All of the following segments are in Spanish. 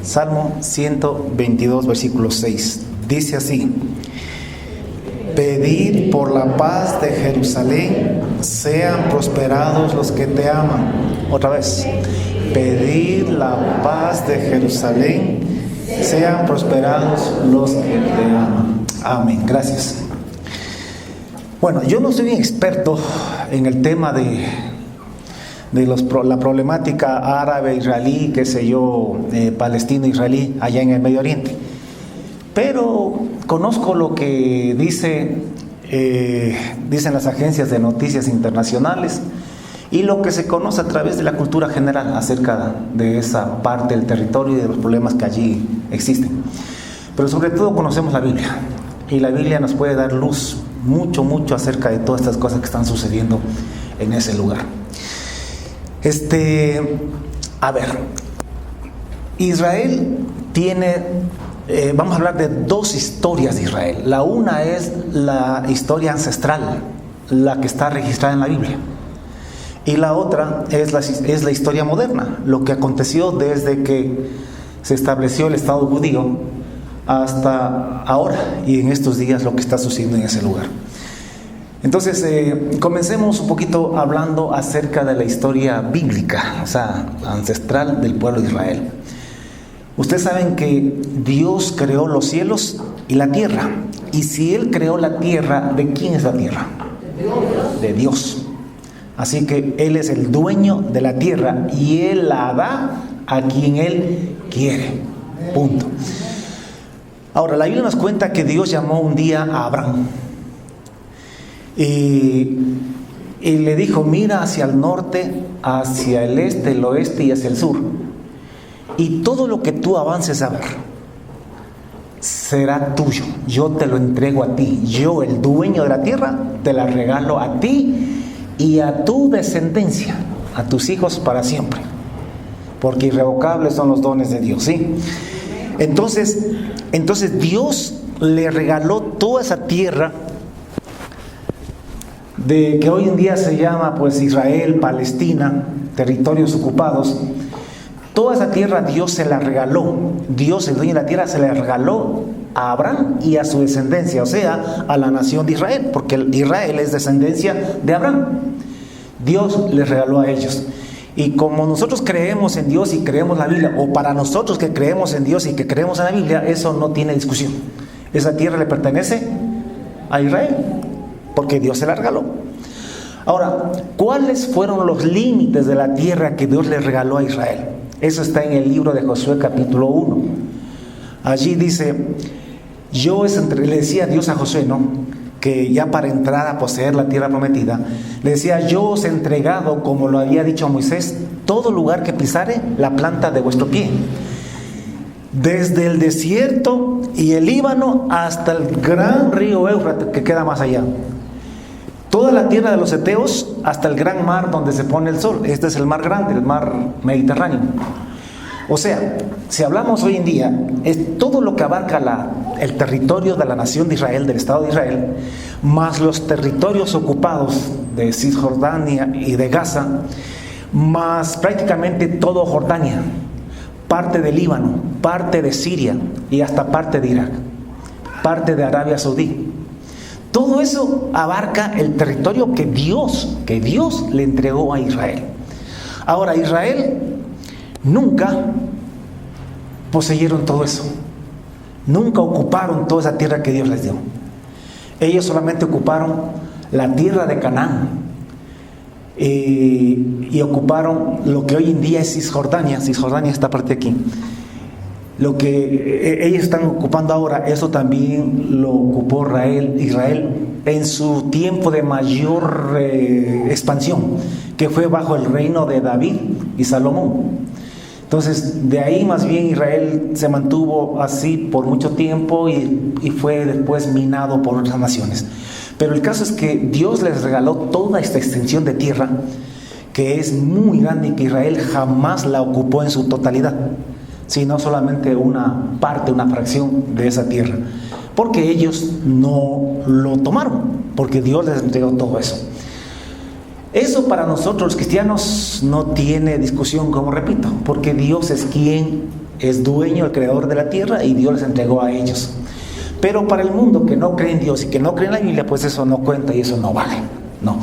Salmo 122, versículo 6. Dice así: pedid por la paz de Jerusalén, sean prosperados los que te aman. Otra vez, pedid la paz de Jerusalén, sean prosperados los que te aman. Amén. Gracias. Bueno, yo no soy un experto en el tema de la problemática árabe-israelí, qué sé yo, palestino-israelí, allá en el Medio Oriente. Pero conozco lo que dicen las agencias de noticias internacionales y lo que se conoce a través de la cultura general acerca de esa parte del territorio y de los problemas que allí existen. Pero sobre todo conocemos la Biblia, y la Biblia nos puede dar luz mucho acerca de todas estas cosas que están sucediendo en ese lugar. A ver, Israel tiene, vamos a hablar de dos historias de Israel. La una es la historia ancestral, la que está registrada en la Biblia. Y la otra es la historia moderna, lo que aconteció desde que se estableció el Estado judío hasta ahora, y en estos días lo que está sucediendo en ese lugar. Entonces, comencemos un poquito hablando acerca de la historia bíblica, o sea, ancestral del pueblo de Israel. Ustedes saben que Dios creó los cielos y la tierra. Y si Él creó la tierra, ¿de quién es la tierra? De Dios. Así que Él es el dueño de la tierra y Él la da a quien Él quiere. Punto. Ahora, la Biblia nos cuenta que Dios llamó un día a Abraham. Y le dijo: mira hacia el norte, hacia el este, el oeste y hacia el sur. Y todo lo que tú avances a ver será tuyo. Yo te lo entrego a ti. Yo, el dueño de la tierra, te la regalo a ti y a tu descendencia, a tus hijos para siempre. Porque irrevocables son los dones de Dios, ¿sí? Entonces Dios le regaló toda esa tierra de que hoy en día se llama pues Israel, Palestina, territorios ocupados. Toda esa tierra Dios se la regaló. Dios, el dueño de la tierra, se la regaló a Abraham y a su descendencia, o sea, a la nación de Israel, porque Israel es descendencia de Abraham. Dios les regaló a ellos. Y como nosotros creemos en Dios y creemos la Biblia, o para nosotros que creemos en Dios y que creemos en la Biblia, eso no tiene discusión. Esa tierra le pertenece a Israel, porque Dios se la regaló. Ahora, ¿cuáles fueron los límites de la tierra que Dios le regaló a Israel? Eso está en el libro de Josué capítulo 1. Allí dice, le decía Dios a Josué, ¿no?, que ya para entrar a poseer la tierra prometida, le decía: yo os he entregado, como lo había dicho a Moisés, todo lugar que pisare la planta de vuestro pie, desde el desierto y el Líbano hasta el gran río Éufrates que queda más allá, toda la tierra de los heteos hasta el gran mar donde se pone el sol. Este es el mar grande, el mar Mediterráneo. O sea, si hablamos hoy en día, es todo lo que abarca el territorio de la nación de Israel, del Estado de Israel, más los territorios ocupados de Cisjordania y de Gaza, más prácticamente todo Jordania, parte de Líbano, parte de Siria y hasta parte de Irak, parte de Arabia Saudí. Todo eso abarca el territorio que Dios le entregó a Israel. Ahora, Israel nunca poseyeron todo eso. Nunca ocuparon toda esa tierra que Dios les dio. Ellos solamente ocuparon la tierra de Canaán y ocuparon lo que hoy en día es Cisjordania. Cisjordania está parte aquí. Lo que ellos están ocupando ahora, eso también lo ocupó Israel en su tiempo de mayor expansión, que fue bajo el reino de David y Salomón. Entonces, de ahí más bien Israel se mantuvo así por mucho tiempo y fue después minado por otras naciones. Pero el caso es que Dios les regaló toda esta extensión de tierra, que es muy grande y que Israel jamás la ocupó en su totalidad, sino solamente una parte, una fracción de esa tierra, porque ellos no lo tomaron, porque Dios les entregó todo eso. Eso para nosotros los cristianos no tiene discusión, como repito, porque Dios es quien es dueño, el creador de la tierra, y Dios les entregó a ellos. Pero para el mundo que no cree en Dios y que no cree en la Biblia, pues eso no cuenta y eso no vale. No.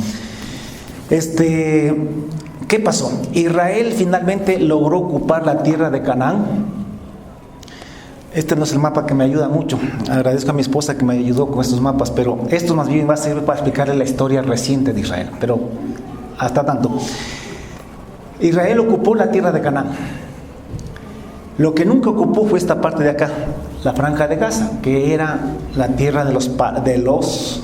¿Qué pasó? Israel finalmente logró ocupar la tierra de Canaán. Este no es el mapa que me ayuda mucho. Agradezco a mi esposa que me ayudó con estos mapas, pero esto más bien va a servir para explicarle la historia reciente de Israel. Pero hasta tanto. Israel ocupó la tierra de Canaán. Lo que nunca ocupó fue esta parte de acá, la franja de Gaza, que era la tierra de los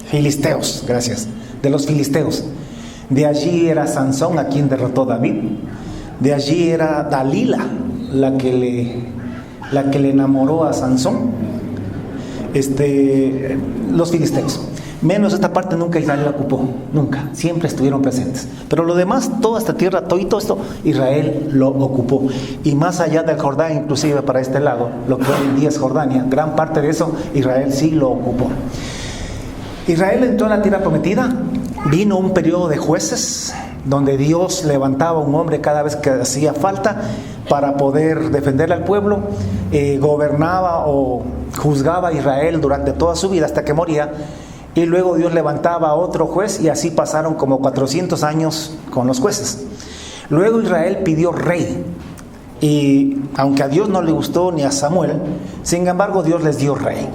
filisteos, gracias, de los filisteos. De allí era Sansón, a quien derrotó David. De allí era Dalila, la que le enamoró a Sansón. Los filisteos. Menos esta parte nunca Israel la ocupó, nunca, siempre estuvieron presentes. Pero lo demás, toda esta tierra, todo esto, Israel lo ocupó. Y más allá del Jordán, inclusive para este lado, lo que hoy en día es Jordania, gran parte de eso, Israel sí lo ocupó. Israel entró en la tierra prometida, vino un periodo de jueces, donde Dios levantaba un hombre cada vez que hacía falta para poder defender al pueblo, gobernaba o juzgaba a Israel durante toda su vida hasta que moría. Y luego Dios levantaba a otro juez y así pasaron como 400 años con los jueces. Luego Israel pidió rey. Y aunque a Dios no le gustó ni a Samuel, sin embargo Dios les dio rey.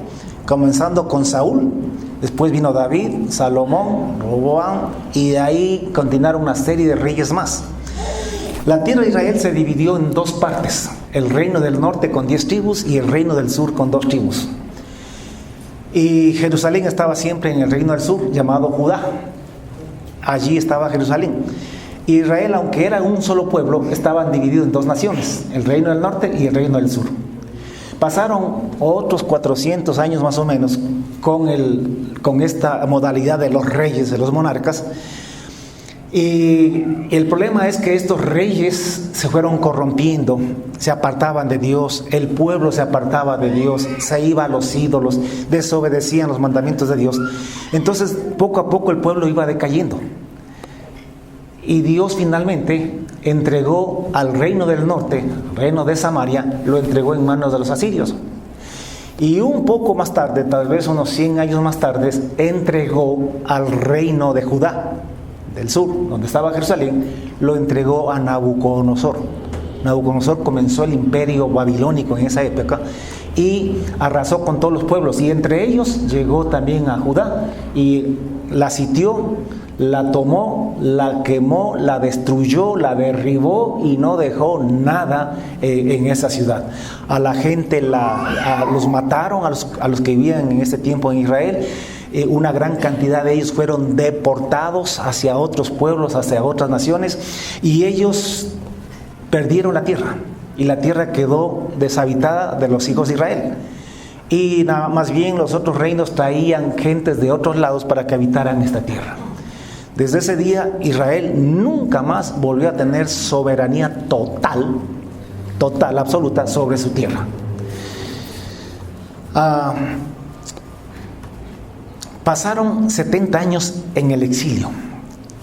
Comenzando con Saúl, después vino David, Salomón, Roboam, y de ahí continuaron una serie de reyes más. La tierra de Israel se dividió en dos partes. El reino del norte con 10 tribus y el reino del sur con 2 tribus. Y Jerusalén estaba siempre en el reino del sur, llamado Judá. Allí estaba Jerusalén. Israel, aunque era un solo pueblo, estaban divididos en 2 naciones, el reino del norte y el reino del sur. Pasaron otros 400 años más o menos con esta modalidad de los reyes, de los monarcas. Y el problema es que estos reyes se fueron corrompiendo, se apartaban de Dios, el pueblo se apartaba de Dios, se iba a los ídolos, desobedecían los mandamientos de Dios. Entonces, poco a poco el pueblo iba decayendo. Y Dios finalmente entregó al reino del norte, reino de Samaria, lo entregó en manos de los asirios. Y un poco más tarde, tal vez unos 100 años más tarde, entregó al reino de Judá, del sur, donde estaba Jerusalén, lo entregó a Nabucodonosor. Nabucodonosor comenzó el imperio babilónico en esa época y arrasó con todos los pueblos, y entre ellos llegó también a Judá y la sitió, la tomó, la quemó, la destruyó, la derribó y no dejó nada en esa ciudad. A la gente los mataron, a los que vivían en ese tiempo en Israel. Una gran cantidad de ellos fueron deportados hacia otros pueblos, hacia otras naciones, y ellos perdieron la tierra, y la tierra quedó deshabitada de los hijos de Israel. Y nada más bien los otros reinos traían gentes de otros lados para que habitaran esta tierra. Desde ese día Israel nunca más volvió a tener soberanía total, absoluta sobre su tierra. Pasaron 70 años en el exilio,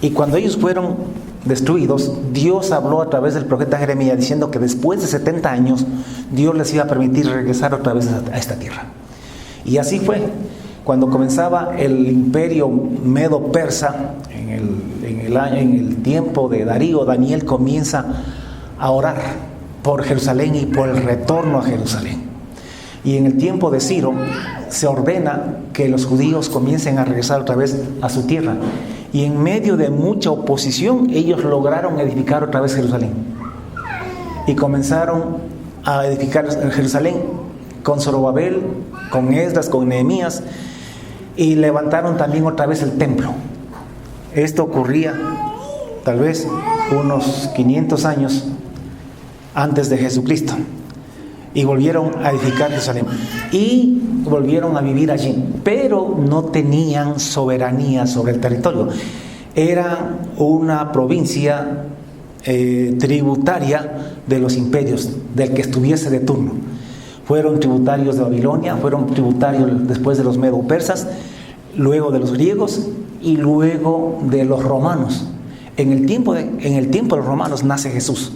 y cuando ellos fueron destruidos, Dios habló a través del profeta Jeremías diciendo que después de 70 años Dios les iba a permitir regresar otra vez a esta tierra. Y así fue. Cuando comenzaba el imperio medo-persa, en el tiempo de Darío, Daniel comienza a orar por Jerusalén y por el retorno a Jerusalén. Y en el tiempo de Ciro se ordena que los judíos comiencen a regresar otra vez a su tierra. Y en medio de mucha oposición, ellos lograron edificar otra vez Jerusalén. Y comenzaron a edificar Jerusalén con Zorobabel, con Esdras, con Nehemías, y levantaron también otra vez el templo. Esto ocurría tal vez unos 500 años antes de Jesucristo. Y volvieron a edificar Jerusalén y volvieron a vivir allí, pero no tenían soberanía sobre el territorio. Era una provincia tributaria de los imperios, del que estuviese de turno. Fueron tributarios de Babilonia, fueron tributarios después de los medo-persas, luego de los griegos y luego de los romanos. En el tiempo de los romanos nace Jesús.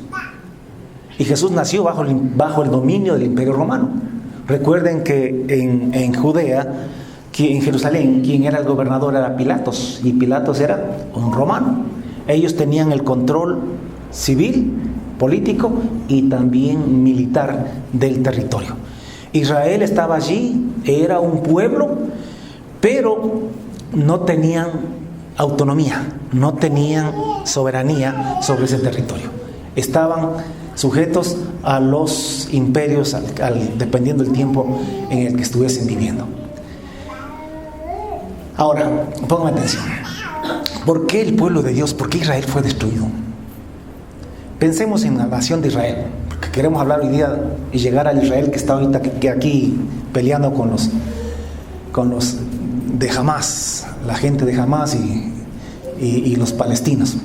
Y Jesús nació bajo el dominio del Imperio Romano. Recuerden que en Judea, en Jerusalén, quien era el gobernador era Pilatos, y Pilatos era un romano. Ellos tenían el control civil, político y también militar del territorio. Israel estaba allí, era un pueblo, pero no tenían autonomía, no tenían soberanía sobre ese territorio. Estaban sujetos a los imperios, dependiendo del tiempo en el que estuviesen viviendo. Ahora, pongan atención. ¿Por qué el pueblo de Dios, por qué Israel fue destruido? Pensemos en la nación de Israel, porque queremos hablar hoy día y llegar al Israel que está ahorita que aquí peleando con los de Hamás, la gente de Hamás y los palestinos.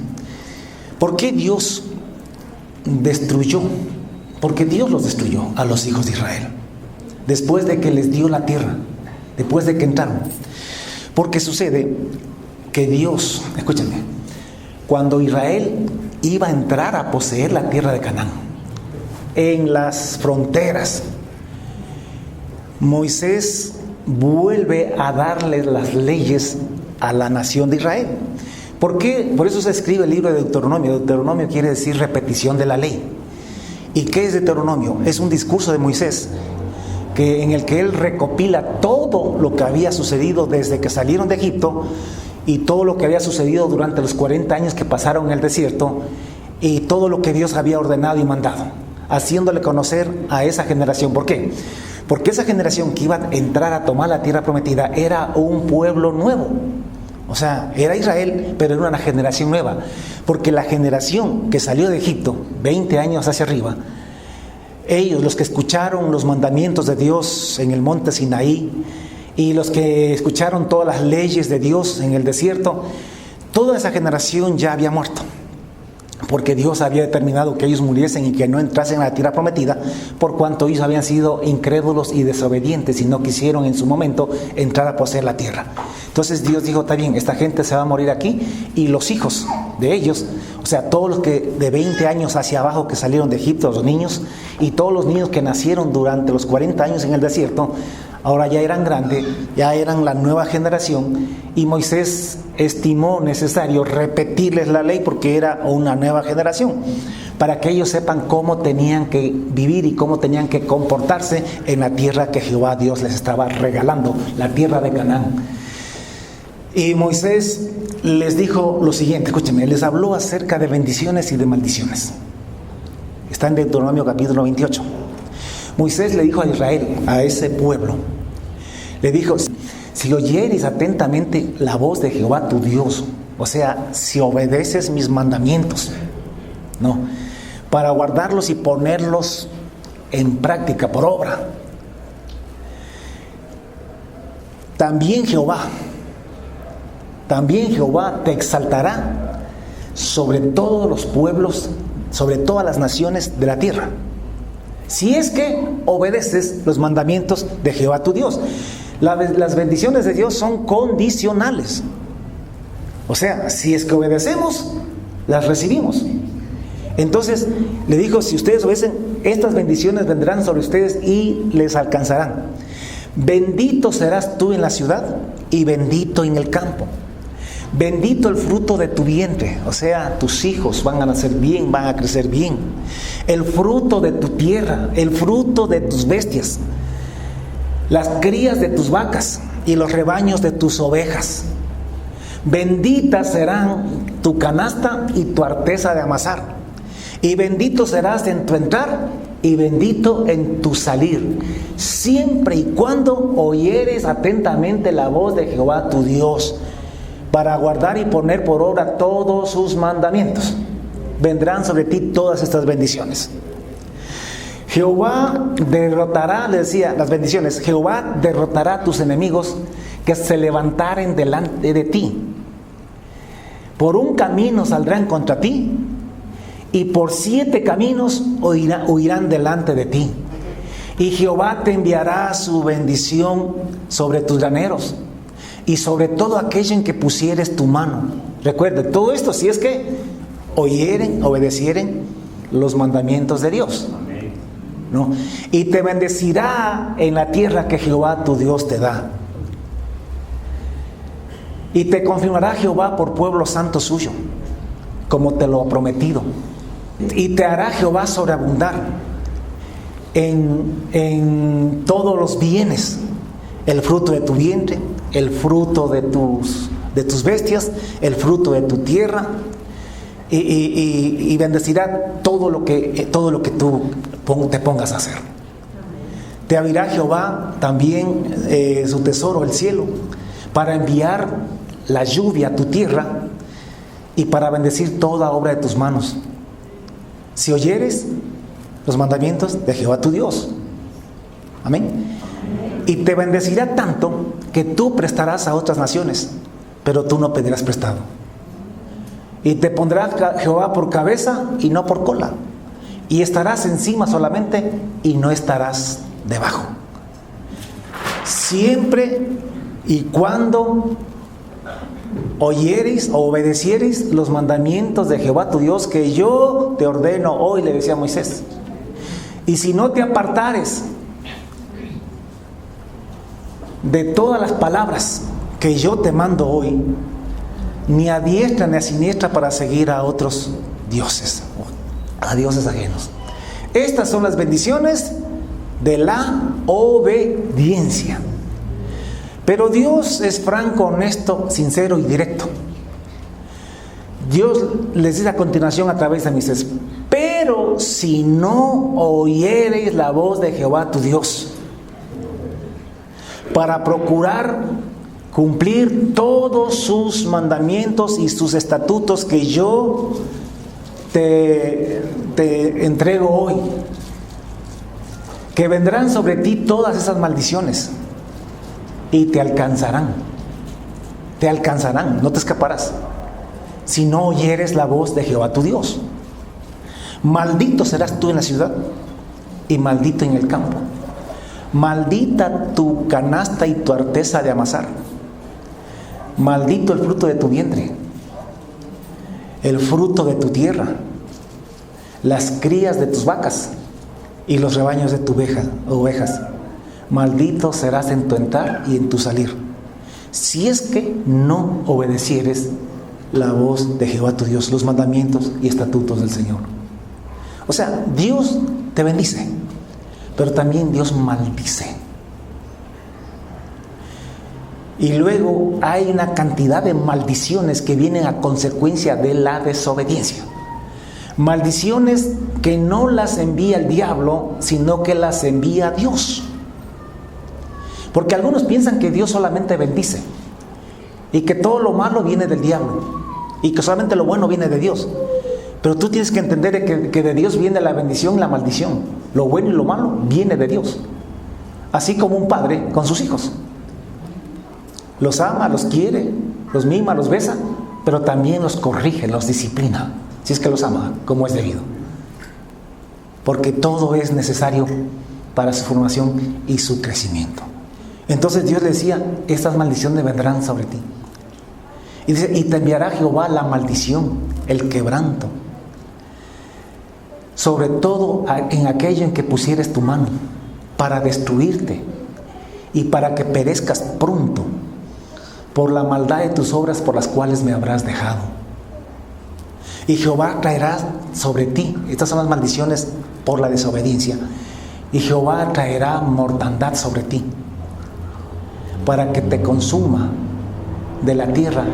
¿Por qué Dios destruyó? Porque Dios los destruyó a los hijos de Israel, después de que les dio la tierra, después de que entraron. Porque sucede que Dios, escúchenme, cuando Israel iba a entrar a poseer la tierra de Canaán, en las fronteras, Moisés vuelve a darle las leyes a la nación de Israel. ¿Por qué? Por eso se escribe el libro de Deuteronomio. Deuteronomio quiere decir repetición de la ley. ¿Y qué es Deuteronomio? Es un discurso de Moisés en el que él recopila todo lo que había sucedido desde que salieron de Egipto y todo lo que había sucedido durante los 40 años que pasaron en el desierto y todo lo que Dios había ordenado y mandado, haciéndole conocer a esa generación. ¿Por qué? Porque esa generación que iba a entrar a tomar la tierra prometida era un pueblo nuevo. O sea, era Israel, pero era una generación nueva. Porque la generación que salió de Egipto, 20 años hacia arriba, ellos, los que escucharon los mandamientos de Dios en el monte Sinaí, y los que escucharon todas las leyes de Dios en el desierto, toda esa generación ya había muerto. Porque Dios había determinado que ellos muriesen y que no entrasen a la tierra prometida, por cuanto ellos habían sido incrédulos y desobedientes y no quisieron en su momento entrar a poseer la tierra. Entonces Dios dijo, está bien, esta gente se va a morir aquí, y los hijos de ellos, o sea, todos los que de 20 años hacia abajo que salieron de Egipto, los niños, y todos los niños que nacieron durante los 40 años en el desierto, ahora ya eran grandes, ya eran la nueva generación, y Moisés estimó necesario repetirles la ley porque era una nueva generación, para que ellos sepan cómo tenían que vivir y cómo tenían que comportarse en la tierra que Jehová Dios les estaba regalando, la tierra de Canaán. Y Moisés les dijo lo siguiente, escúchenme, les habló acerca de bendiciones y de maldiciones. Está en Deuteronomio capítulo 28. Moisés le dijo a Israel, a ese pueblo, le dijo, si oyeres atentamente la voz de Jehová tu Dios, o sea, si obedeces mis mandamientos, no, para guardarlos y ponerlos en práctica, por obra, también Jehová te exaltará sobre todos los pueblos, sobre todas las naciones de la tierra, si es que obedeces los mandamientos de Jehová tu Dios. Las bendiciones de Dios son condicionales. O sea, si es que obedecemos, las recibimos. Entonces, le dijo, si ustedes obedecen, estas bendiciones vendrán sobre ustedes y les alcanzarán. Bendito serás tú en la ciudad y bendito en el campo. Bendito el fruto de tu vientre, o sea, tus hijos van a nacer bien, van a crecer bien. El fruto de tu tierra, el fruto de tus bestias, las crías de tus vacas y los rebaños de tus ovejas. Benditas serán tu canasta y tu arteza de amasar. Y bendito serás en tu entrar y bendito en tu salir, siempre y cuando oyeres atentamente la voz de Jehová tu Dios, para guardar y poner por obra todos sus mandamientos. Vendrán sobre ti todas estas bendiciones. Jehová derrotará, le decía, las bendiciones, Jehová derrotará a tus enemigos que se levantaren delante de ti. Por un camino saldrán contra ti, y por 7 caminos huirán delante de ti. Y Jehová te enviará su bendición sobre tus graneros y sobre todo aquello en que pusieres tu mano. Recuerda, todo esto si es que oyeren, obedecieren los mandamientos de Dios. ¿No? Y te bendecirá en la tierra que Jehová tu Dios te da. Y te confirmará Jehová por pueblo santo suyo, como te lo ha prometido. Y te hará Jehová sobreabundar en todos los bienes, el fruto de tu vientre, el fruto de tus bestias, el fruto de tu tierra, y bendecirá todo lo que tú te pongas a hacer. Te abrirá Jehová también su tesoro, el cielo, para enviar la lluvia a tu tierra y para bendecir toda obra de tus manos, si oyeres los mandamientos de Jehová tu Dios. Amén. Y te bendecirá tanto que tú prestarás a otras naciones, pero tú no pedirás prestado. Y te pondrá Jehová por cabeza y no por cola, y estarás encima solamente y no estarás debajo. Siempre y cuando oyereis o obedeciereis los mandamientos de Jehová tu Dios, que yo te ordeno hoy, le decía Moisés. Y si no te apartares de todas las palabras que yo te mando hoy, ni a diestra ni a siniestra, para seguir a otros dioses, a dioses ajenos. Estas son las bendiciones de la obediencia. Pero Dios es franco, honesto, sincero y directo. Dios les dice a continuación a través de Moisés: pero si no oyereis la voz de Jehová tu Dios, para procurar cumplir todos sus mandamientos y sus estatutos que yo te entrego hoy, que vendrán sobre ti todas esas maldiciones y te alcanzarán, no te escaparás, si no oyeres la voz de Jehová tu Dios. Maldito serás tú en la ciudad y maldito en el campo. Maldita tu canasta y tu arteza de amasar. Maldito el fruto de tu vientre, el fruto de tu tierra, las crías de tus vacas y los rebaños de tus ovejas. Maldito serás en tu entrar y en tu salir, si es que no obedecieres la voz de Jehová tu Dios, los mandamientos y estatutos del Señor. O sea, Dios te bendice, pero también Dios maldice. Y luego hay una cantidad de maldiciones que vienen a consecuencia de la desobediencia. Maldiciones que no las envía el diablo, sino que las envía Dios. Porque algunos piensan que Dios solamente bendice y que todo lo malo viene del diablo y que solamente lo bueno viene de Dios. Pero tú tienes que entender que de Dios viene la bendición y la maldición. Lo bueno y lo malo viene de Dios. Así como un padre con sus hijos. Los ama, los quiere, los mima, los besa, pero también los corrige, los disciplina, si es que los ama como es debido. Porque todo es necesario para su formación y su crecimiento. Entonces Dios le decía: estas maldiciones vendrán sobre ti. Y dice: y te enviará Jehová la maldición, el quebranto, sobre todo en aquello en que pusieres tu mano, para destruirte y para que perezcas pronto por la maldad de tus obras por las cuales me habrás dejado. Y Jehová traerá sobre ti, estas son las maldiciones por la desobediencia, y Jehová traerá mortandad sobre ti, para que te consuma de la tierra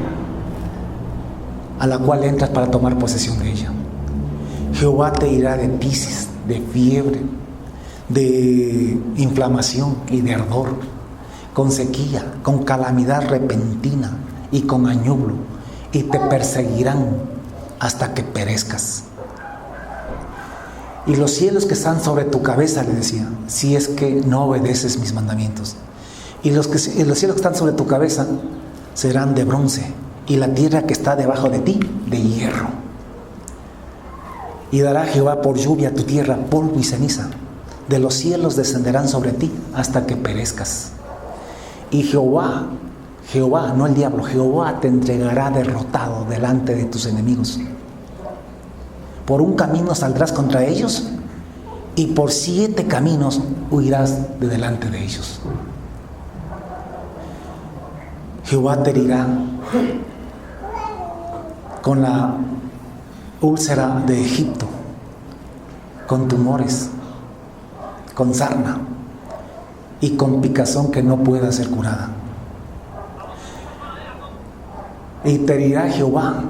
a la cual entras para tomar posesión de ella. Jehová te irá de tisis, de fiebre, de inflamación y de ardor, con sequía, con calamidad repentina y con añublo, y te perseguirán hasta que perezcas. Y los cielos que están sobre tu cabeza, le decía, si es que no obedeces mis mandamientos, y los cielos que están sobre tu cabeza serán de bronce, y la tierra que está debajo de ti de hierro. Y dará Jehová por lluvia a tu tierra polvo y ceniza, de los cielos descenderán sobre ti hasta que perezcas. Y Jehová, no el diablo, Jehová te entregará derrotado delante de tus enemigos, por un camino saldrás contra ellos, y por 7 caminos huirás de delante de ellos. Jehová te herirá con la úlcera de Egipto, con tumores, con sarna y con picazón que no pueda ser curada. Y te herirá Jehová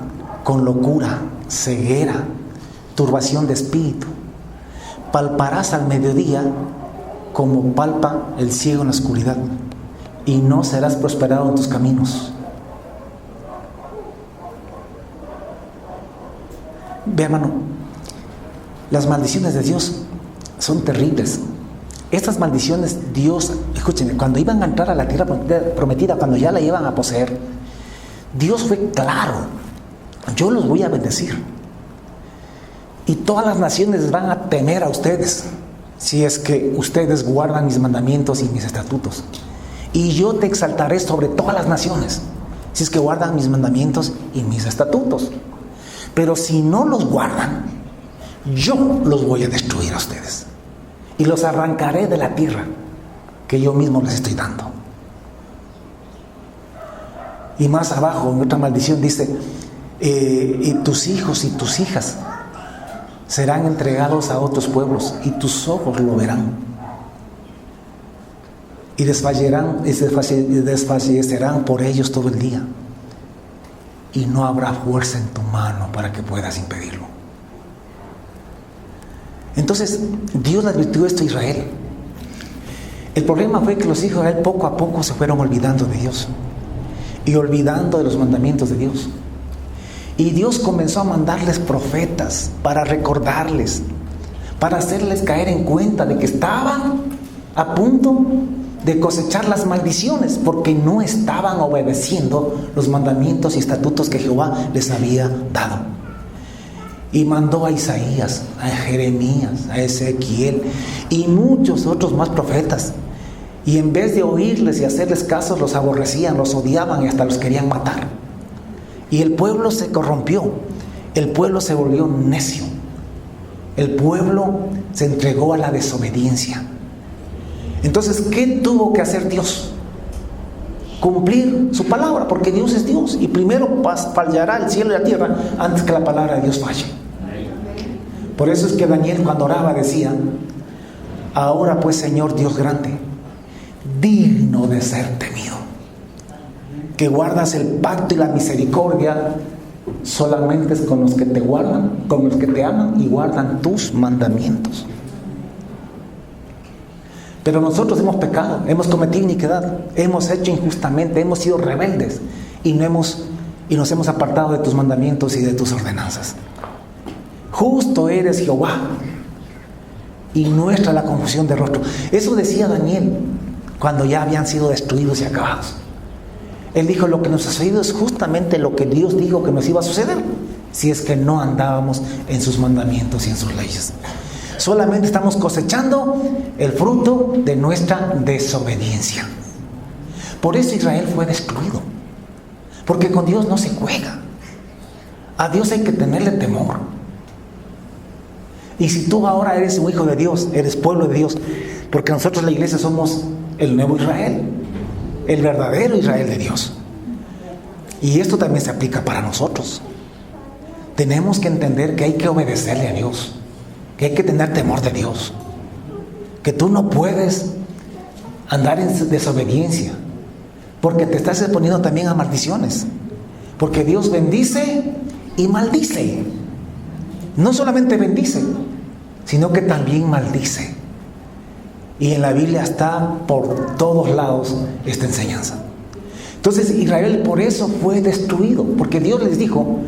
con locura, ceguera, turbación de espíritu. Palparás al mediodía como palpa el ciego en la oscuridad, y no serás prosperado en tus caminos. Ve, hermano, las maldiciones de Dios son terribles. Estas maldiciones, Dios, escúchenme, cuando iban a entrar a la tierra prometida, cuando ya la iban a poseer, Dios fue claro: yo los voy a bendecir, y todas las naciones van a temer a ustedes, si es que ustedes guardan mis mandamientos y mis estatutos. Y yo te exaltaré sobre todas las naciones, si es que guardan mis mandamientos y mis estatutos. Pero si no los guardan, yo los voy a destruir a ustedes, y los arrancaré de la tierra que yo mismo les estoy dando. Y más abajo, en otra maldición, dice: y tus hijos y tus hijas serán entregados a otros pueblos, y tus ojos lo verán, y desfallecerán por ellos todo el día, y no habrá fuerza en tu mano para que puedas impedirlo. Entonces Dios le advirtió esto a Israel. El problema fue que los hijos de Israel poco a poco se fueron olvidando de Dios y olvidando de los mandamientos de Dios. Y Dios comenzó a mandarles profetas para recordarles, para hacerles caer en cuenta de que estaban a punto de cosechar las maldiciones, porque no estaban obedeciendo los mandamientos y estatutos que Jehová les había dado. Y mandó a Isaías, a Jeremías, a Ezequiel y muchos otros más profetas. Y en vez de oírles y hacerles caso, los aborrecían, los odiaban y hasta los querían matar. Y el pueblo se corrompió, el pueblo se volvió necio, el pueblo se entregó a la desobediencia. Entonces, ¿qué tuvo que hacer Dios? Cumplir su palabra, porque Dios es Dios, y primero fallará el cielo y la tierra antes que la palabra de Dios falle. Por eso es que Daniel, cuando oraba, decía: ahora pues, Señor Dios grande, digno de ser temido, que guardas el pacto y la misericordia solamente es con los que te guardan, con los que te aman y guardan tus mandamientos. Pero nosotros hemos pecado, hemos cometido iniquidad, hemos hecho injustamente, hemos sido rebeldes y nos hemos apartado de tus mandamientos y de tus ordenanzas. Justo eres, Jehová, y nuestra la confusión de rostro. Eso decía Daniel cuando ya habían sido destruidos y acabados. Él dijo: lo que nos ha sucedido es justamente lo que Dios dijo que nos iba a suceder, si es que no andábamos en sus mandamientos y en sus leyes. Solamente estamos cosechando el fruto de nuestra desobediencia. Por eso Israel fue destruido, porque con Dios no se juega. A Dios hay que tenerle temor. Y si tú ahora eres un hijo de Dios, eres pueblo de Dios, porque nosotros la iglesia somos el nuevo Israel, el verdadero Israel de Dios. Y esto también se aplica para nosotros. Tenemos que entender que hay que obedecerle a Dios, que hay que tener temor de Dios, que tú no puedes andar en desobediencia, porque te estás exponiendo también a maldiciones, porque Dios bendice y maldice. No solamente bendice, sino que también maldice. Y en la Biblia está por todos lados esta enseñanza. Entonces Israel por eso fue destruido, porque Dios les dijo: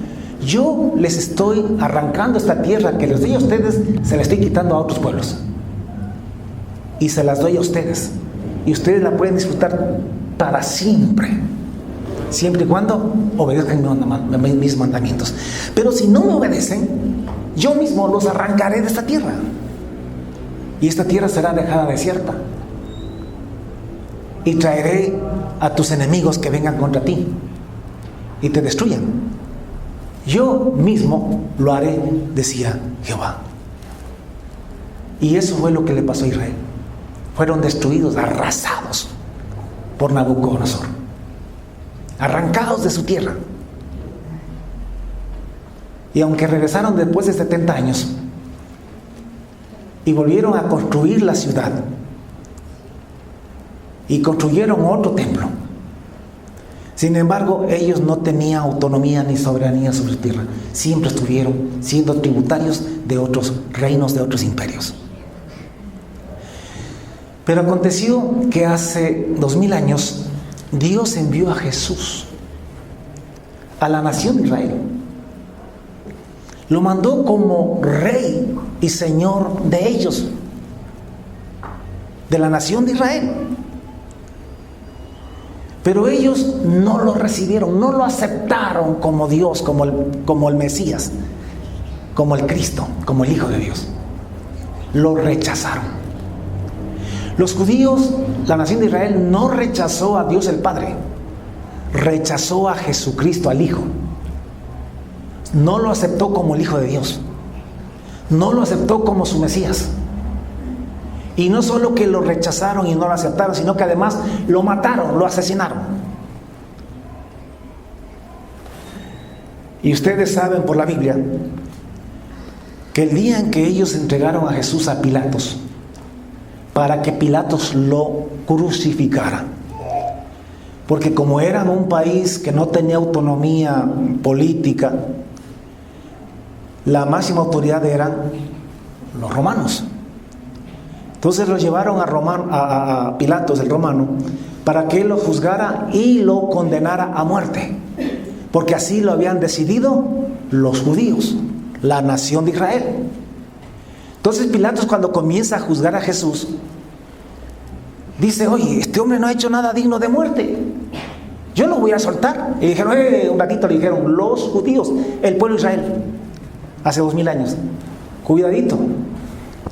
yo les estoy arrancando esta tierra que les doy a ustedes, se la estoy quitando a otros pueblos, y se las doy a ustedes, y ustedes la pueden disfrutar para siempre, siempre y cuando obedezcan mis mandamientos. Pero si no me obedecen, yo mismo los arrancaré de esta tierra, y esta tierra será dejada desierta, y traeré a tus enemigos que vengan contra ti y te destruyan. Yo mismo lo haré, decía Jehová. Y eso fue lo que le pasó a Israel. Fueron destruidos, arrasados por Nabucodonosor, arrancados de su tierra. Y aunque regresaron después de 70 años y volvieron a construir la ciudad y construyeron otro templo, sin embargo, ellos no tenían autonomía ni soberanía sobre su tierra. Siempre estuvieron siendo tributarios de otros reinos, de otros imperios. Pero aconteció que hace 2000 años Dios envió a Jesús a la nación de Israel. Lo mandó como rey y señor de ellos, de la nación de Israel. Pero ellos no lo recibieron, no lo aceptaron como Dios, como el Mesías, como el Cristo, como el Hijo de Dios. Lo rechazaron. Los judíos, la nación de Israel, no rechazó a Dios el Padre, rechazó a Jesucristo, al Hijo. No lo aceptó como el Hijo de Dios, no lo aceptó como su Mesías. Y no solo que lo rechazaron y no lo aceptaron, sino que además lo mataron, lo asesinaron. Y ustedes saben por la Biblia que el día en que ellos entregaron a Jesús a Pilatos, para que Pilatos lo crucificara, porque como eran un país que no tenía autonomía política, la máxima autoridad eran los romanos. Entonces lo llevaron a Pilatos, el romano, para que él lo juzgara y lo condenara a muerte, porque así lo habían decidido los judíos, la nación de Israel. Entonces Pilatos, cuando comienza a juzgar a Jesús, dice: oye, este hombre no ha hecho nada digno de muerte, yo lo voy a soltar. Y dijeron, un ratito le dijeron los judíos, el pueblo de Israel, hace 2000 años, cuidadito,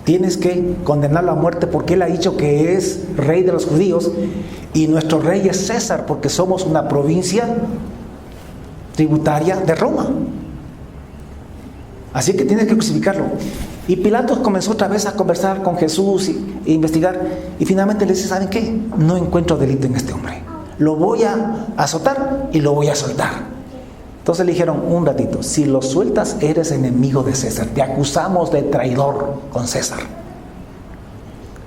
tienes que condenarlo a muerte porque él ha dicho que es rey de los judíos y nuestro rey es César, porque somos una provincia tributaria de Roma. Así que tienes que crucificarlo. Y Pilatos comenzó otra vez a conversar con Jesús e investigar, y finalmente le dice: ¿saben qué? No encuentro delito en este hombre, lo voy a azotar y lo voy a soltar. Entonces le dijeron: un ratito, si lo sueltas eres enemigo de César, te acusamos de traidor con César,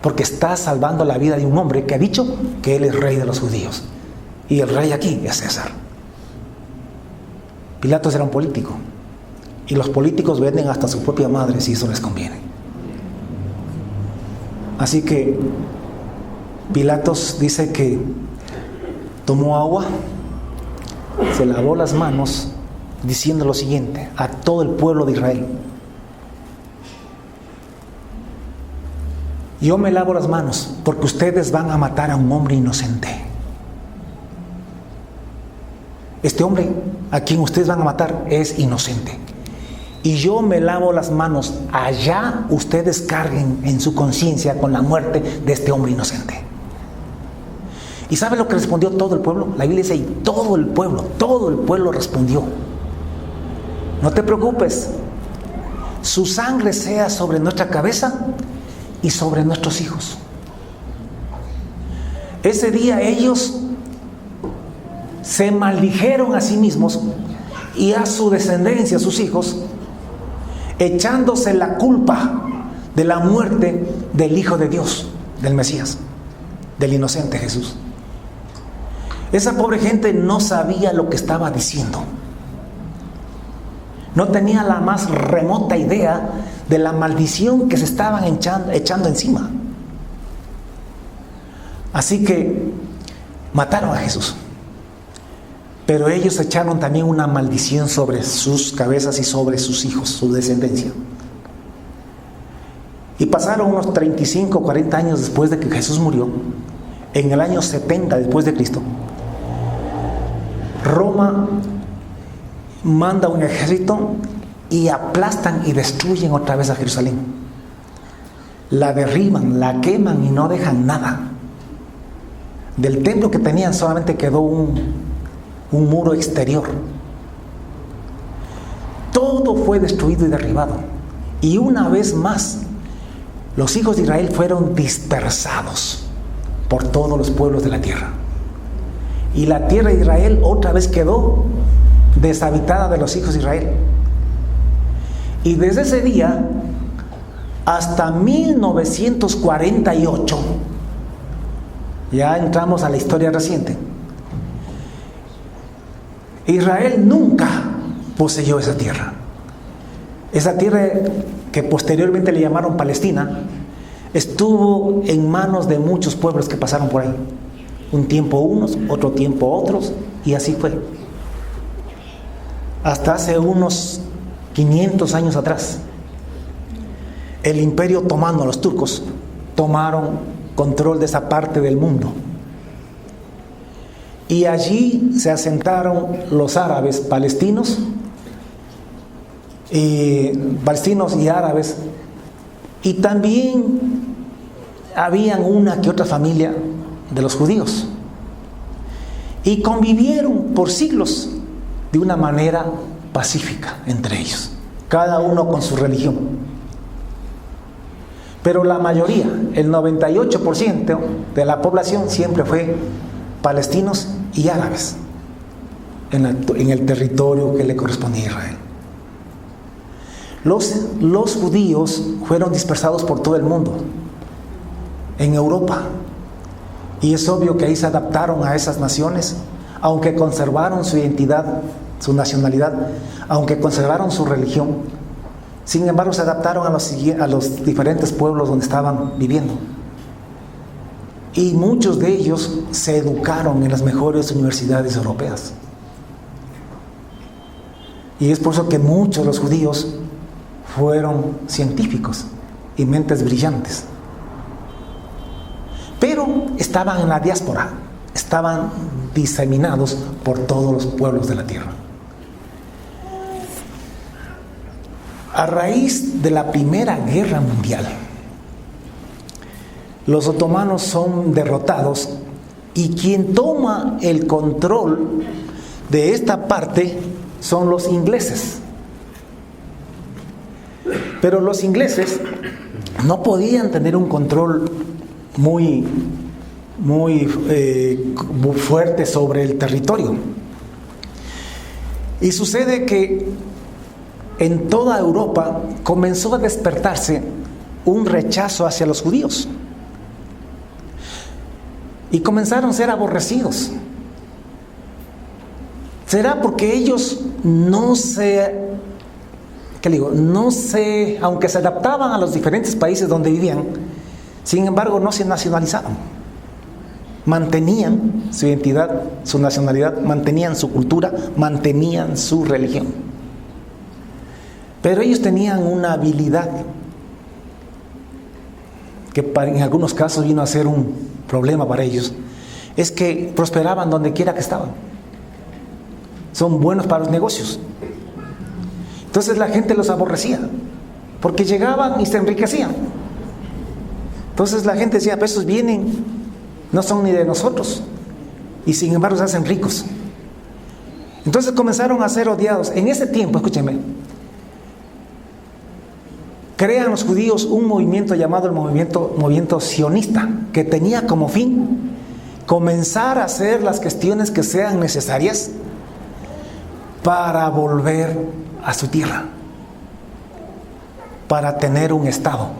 porque estás salvando la vida de un hombre que ha dicho que él es rey de los judíos, y el rey aquí es César. Pilatos era un político, y los políticos venden hasta su propia madre si eso les conviene. Así que Pilatos dice que tomó agua, se lavó las manos, diciendo lo siguiente a todo el pueblo de Israel: yo me lavo las manos porque ustedes van a matar a un hombre inocente. Este hombre a quien ustedes van a matar es inocente, y yo me lavo las manos, allá ustedes carguen en su conciencia con la muerte de este hombre inocente. ¿Y sabe lo que respondió todo el pueblo? La Biblia dice: y todo el pueblo respondió: no te preocupes, su sangre sea sobre nuestra cabeza y sobre nuestros hijos. Ese día ellos se maldijeron a sí mismos y a su descendencia, a sus hijos, echándose la culpa de la muerte del Hijo de Dios, del Mesías, del inocente Jesús. Esa pobre gente no sabía lo que estaba diciendo. No tenía la más remota idea de la maldición que se estaban echando encima. Así que mataron a Jesús. Pero ellos echaron también una maldición sobre sus cabezas y sobre sus hijos, su descendencia. Y pasaron unos 35, 40 años después de que Jesús murió, en el año 70 después de Cristo, Roma manda un ejército y aplastan y destruyen otra vez a Jerusalén. La derriban, la queman y no dejan nada. Del templo que tenían solamente quedó un muro exterior. todo fue destruido y derribado. Y una vez más, los hijos de Israel fueron dispersados por todos los pueblos de la tierra. Y la tierra de Israel otra vez quedó deshabitada de los hijos de Israel. Y desde ese día hasta 1948, ya entramos a la historia reciente, Israel nunca poseyó esa tierra. Esa tierra que posteriormente le llamaron Palestina, estuvo en manos de muchos pueblos que pasaron por ahí. Un tiempo unos, otro tiempo otros, y así fue. Hasta hace unos 500 años atrás, el imperio otomano, los turcos, tomaron control de esa parte del mundo. Y allí se asentaron los árabes palestinos y árabes, y también habían una que otra familia de los judíos, y convivieron por siglos de una manera pacífica entre ellos, cada uno con su religión. Pero la mayoría, el 98% de la población siempre fue palestinos y árabes en el territorio que le correspondía a Israel. Los judíos fueron dispersados por todo el mundo, en Europa, y es obvio que ahí se adaptaron a esas naciones, aunque conservaron su identidad, su nacionalidad, aunque conservaron su religión. Sin embargo, se adaptaron a los diferentes pueblos donde estaban viviendo. Y muchos de ellos se educaron en las mejores universidades europeas. Y es por eso que muchos de los judíos fueron científicos y mentes brillantes. Pero estaban en la diáspora, estaban diseminados por todos los pueblos de la tierra. A raíz de la Primera Guerra Mundial, los otomanos son derrotados, y quien toma el control de esta parte son los ingleses. Pero los ingleses no podían tener un control muy fuerte sobre el territorio. Y sucede que en toda Europa comenzó a despertarse un rechazo hacia los judíos. Y comenzaron a ser aborrecidos. ¿Será porque ellos aunque se adaptaban a los diferentes países donde vivían, sin embargo no se nacionalizaban? Mantenían su identidad, su nacionalidad, mantenían su cultura, mantenían su religión. Pero ellos tenían una habilidad que en algunos casos vino a ser un problema para ellos, es que prosperaban donde quiera que estaban. Son buenos para los negocios. Entonces la gente los aborrecía, porque llegaban y se enriquecían. Entonces la gente decía, pues esos vienen, no son ni de nosotros, y sin embargo se hacen ricos. Entonces comenzaron a ser odiados. En ese tiempo, escúchenme, crean los judíos un movimiento llamado el movimiento sionista, que tenía como fin comenzar a hacer las cuestiones que sean necesarias para volver a su tierra, para tener un estado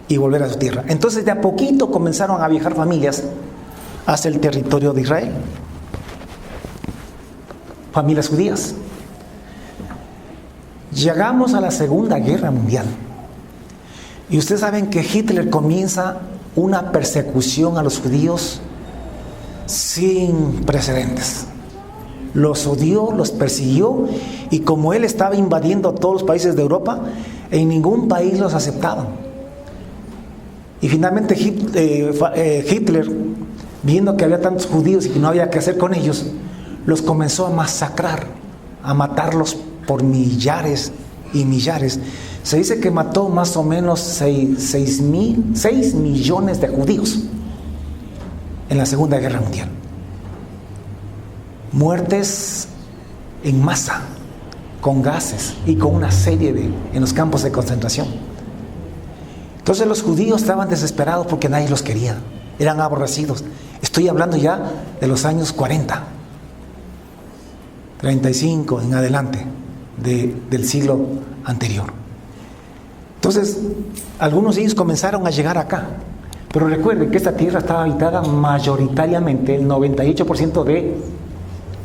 y volver a su tierra. Entonces de a poquito comenzaron a viajar familias hacia el territorio de Israel, familias judías. Llegamos a la Segunda Guerra Mundial, y ustedes saben que Hitler comienza una persecución a los judíos sin precedentes. Los odió, los persiguió, y como él estaba invadiendo todos los países de Europa, en ningún país los aceptaban. Y finalmente Hitler, viendo que había tantos judíos y que no había qué hacer con ellos, los comenzó a masacrar, a matarlos por millares y millares. Se dice que mató más o menos 6 millones de judíos en la Segunda Guerra Mundial. Muertes en masa. con gases y con una serie en los campos de concentración. Entonces los judíos estaban desesperados porque nadie los quería, eran aborrecidos. Estoy hablando ya de los años 40, 35 en adelante del siglo anterior. Entonces, algunos de ellos comenzaron a llegar acá. Pero recuerden que esta tierra estaba habitada mayoritariamente, el 98% de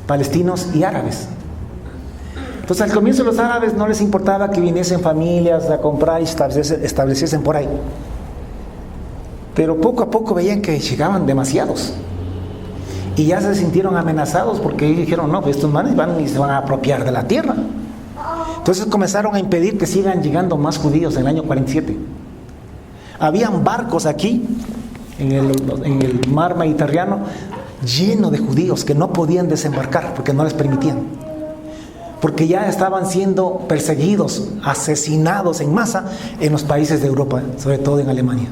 palestinos y árabes. Entonces, al comienzo los árabes no les importaba que viniesen familias a comprar y estableciesen por ahí. Pero poco a poco veían que llegaban demasiados. Y ya se sintieron amenazados porque ellos dijeron, no, pues estos manes van y se van a apropiar de la tierra. Entonces comenzaron a impedir que sigan llegando más judíos en el año 47. Habían barcos aquí, en el mar Mediterráneo, lleno de judíos que no podían desembarcar porque no les permitían. Porque ya estaban siendo perseguidos, asesinados en masa en los países de Europa, sobre todo en Alemania.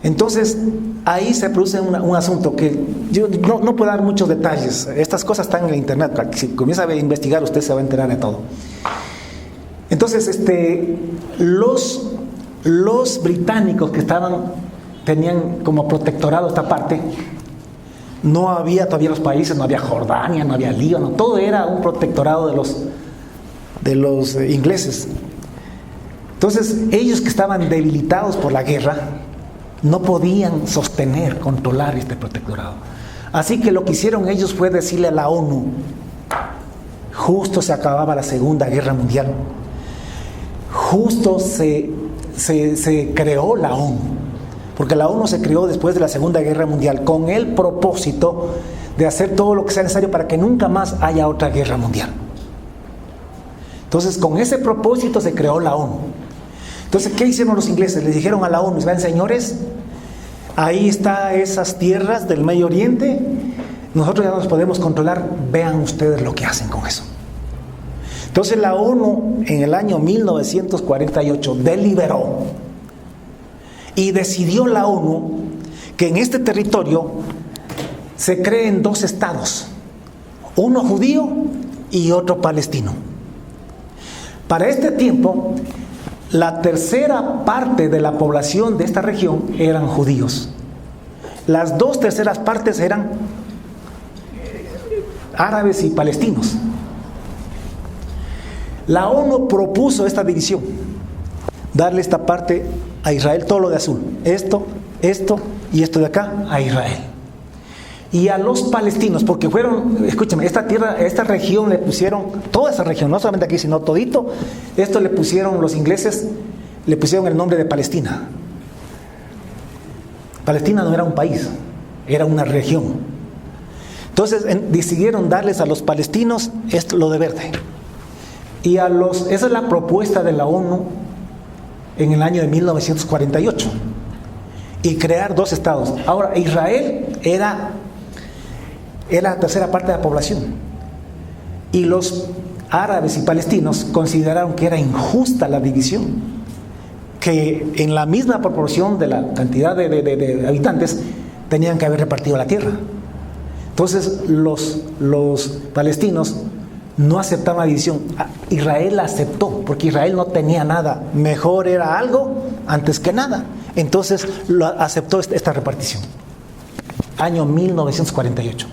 Entonces, ahí se produce un asunto que yo no puedo dar muchos detalles. Estas cosas están en el internet. Si comienza a investigar, usted se va a enterar de todo. Entonces, los británicos que tenían como protectorado esta parte, no había todavía los países, no había Jordania, no había Líbano, todo era un protectorado de los ingleses. Entonces, ellos que estaban debilitados por la guerra, no podían sostener, controlar este protectorado. Así que lo que hicieron ellos fue decirle a la ONU, justo se acababa la Segunda Guerra Mundial, justo se creó la ONU, porque la ONU se creó después de la Segunda Guerra Mundial con el propósito de hacer todo lo que sea necesario para que nunca más haya otra guerra mundial. Entonces, con ese propósito se creó la ONU. Entonces, ¿qué hicieron los ingleses? Les dijeron a la ONU, vean señores, ahí están esas tierras del Medio Oriente, nosotros ya nos podemos controlar, vean ustedes lo que hacen con eso. Entonces la ONU en el año 1948 deliberó y decidió la ONU que en este territorio se creen dos estados, uno judío y otro palestino. Para este tiempo, la tercera parte de la población de esta región eran judíos. Las 2/3 partes eran árabes y palestinos. La ONU propuso esta división, darle esta parte a Israel, todo lo de azul, esto y esto de acá a Israel. Y a los palestinos, porque escúchame, esta región le pusieron, toda esa región, no solamente aquí, sino todito, esto le pusieron los ingleses, le pusieron el nombre de Palestina. Palestina no era un país, era una región. Entonces decidieron darles a los palestinos lo de verde. Y esa es la propuesta de la ONU en el año de 1948. Y crear dos estados. Ahora, Israel era la tercera parte de la población. Y los árabes y palestinos consideraron que era injusta la división, que en la misma proporción de la cantidad de habitantes tenían que haber repartido la tierra. Entonces los palestinos no aceptaron la división. Israel la aceptó, porque Israel no tenía nada. Mejor era algo antes que nada. Entonces aceptó esta repartición. Año 1948.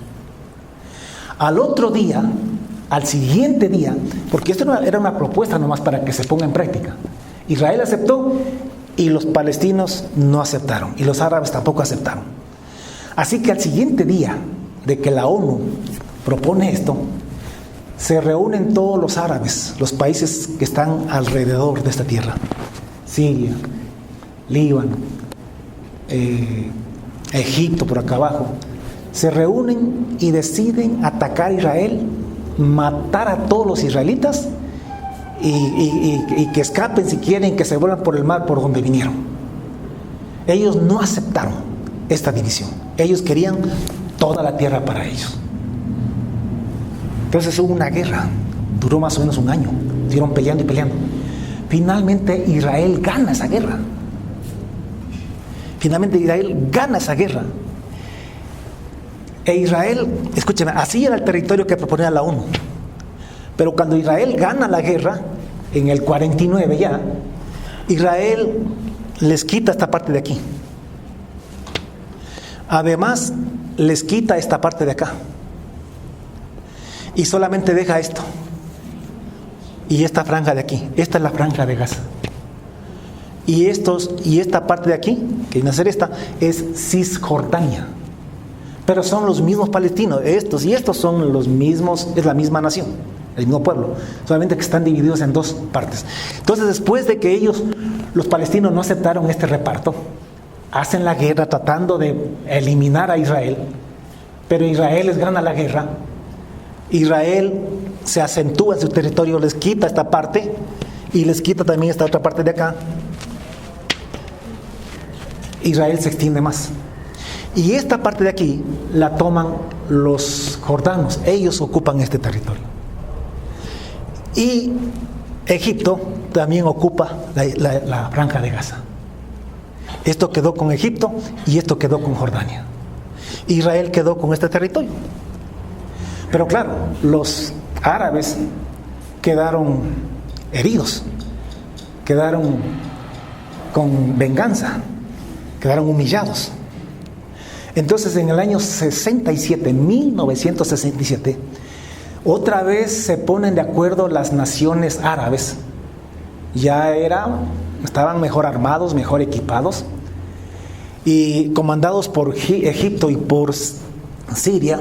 Al siguiente día, porque esto era una propuesta nomás para que se ponga en práctica. Israel aceptó y los palestinos no aceptaron, y los árabes tampoco aceptaron. Así que al siguiente día de que la ONU propone esto, se reúnen todos los árabes, los países que están alrededor de esta tierra, Siria, Líbano, Egipto por acá abajo, se reúnen y deciden atacar a Israel, matar a todos los israelitas y que escapen si quieren, que se vuelvan por el mar por donde vinieron. Ellos no aceptaron esta división, ellos querían toda la tierra para ellos. Entonces hubo una guerra, duró más o menos un año, estuvieron peleando y peleando. Finalmente Israel gana esa guerra. E Israel, escúcheme, así era el territorio que proponía la ONU. Pero cuando Israel gana la guerra, en el 49 ya, Israel les quita esta parte de aquí. Además, les quita esta parte de acá. Y solamente deja esto. Y esta franja de aquí. Esta es la franja de Gaza. Y esta parte de aquí, que viene a ser esta, es Cisjordania. Pero son los mismos palestinos. Estos y estos son los mismos, es la misma nación, el mismo pueblo. Solamente que están divididos en dos partes. Entonces, después de que ellos, los palestinos, no aceptaron este reparto, hacen la guerra tratando de eliminar a Israel. Pero Israel les gana la guerra. Israel se acentúa en su territorio, les quita esta parte y les quita también esta otra parte de acá. Israel se extiende más. Y esta parte de aquí la toman los jordanos. Ellos ocupan este territorio. Y Egipto también ocupa la franja de Gaza. Esto quedó con Egipto y esto quedó con Jordania. Israel quedó con este territorio. Pero claro, los árabes quedaron heridos, quedaron con venganza, quedaron humillados. Entonces, en el año 1967, otra vez se ponen de acuerdo las naciones árabes. Estaban mejor armados, mejor equipados, y comandados por Egipto y por Siria,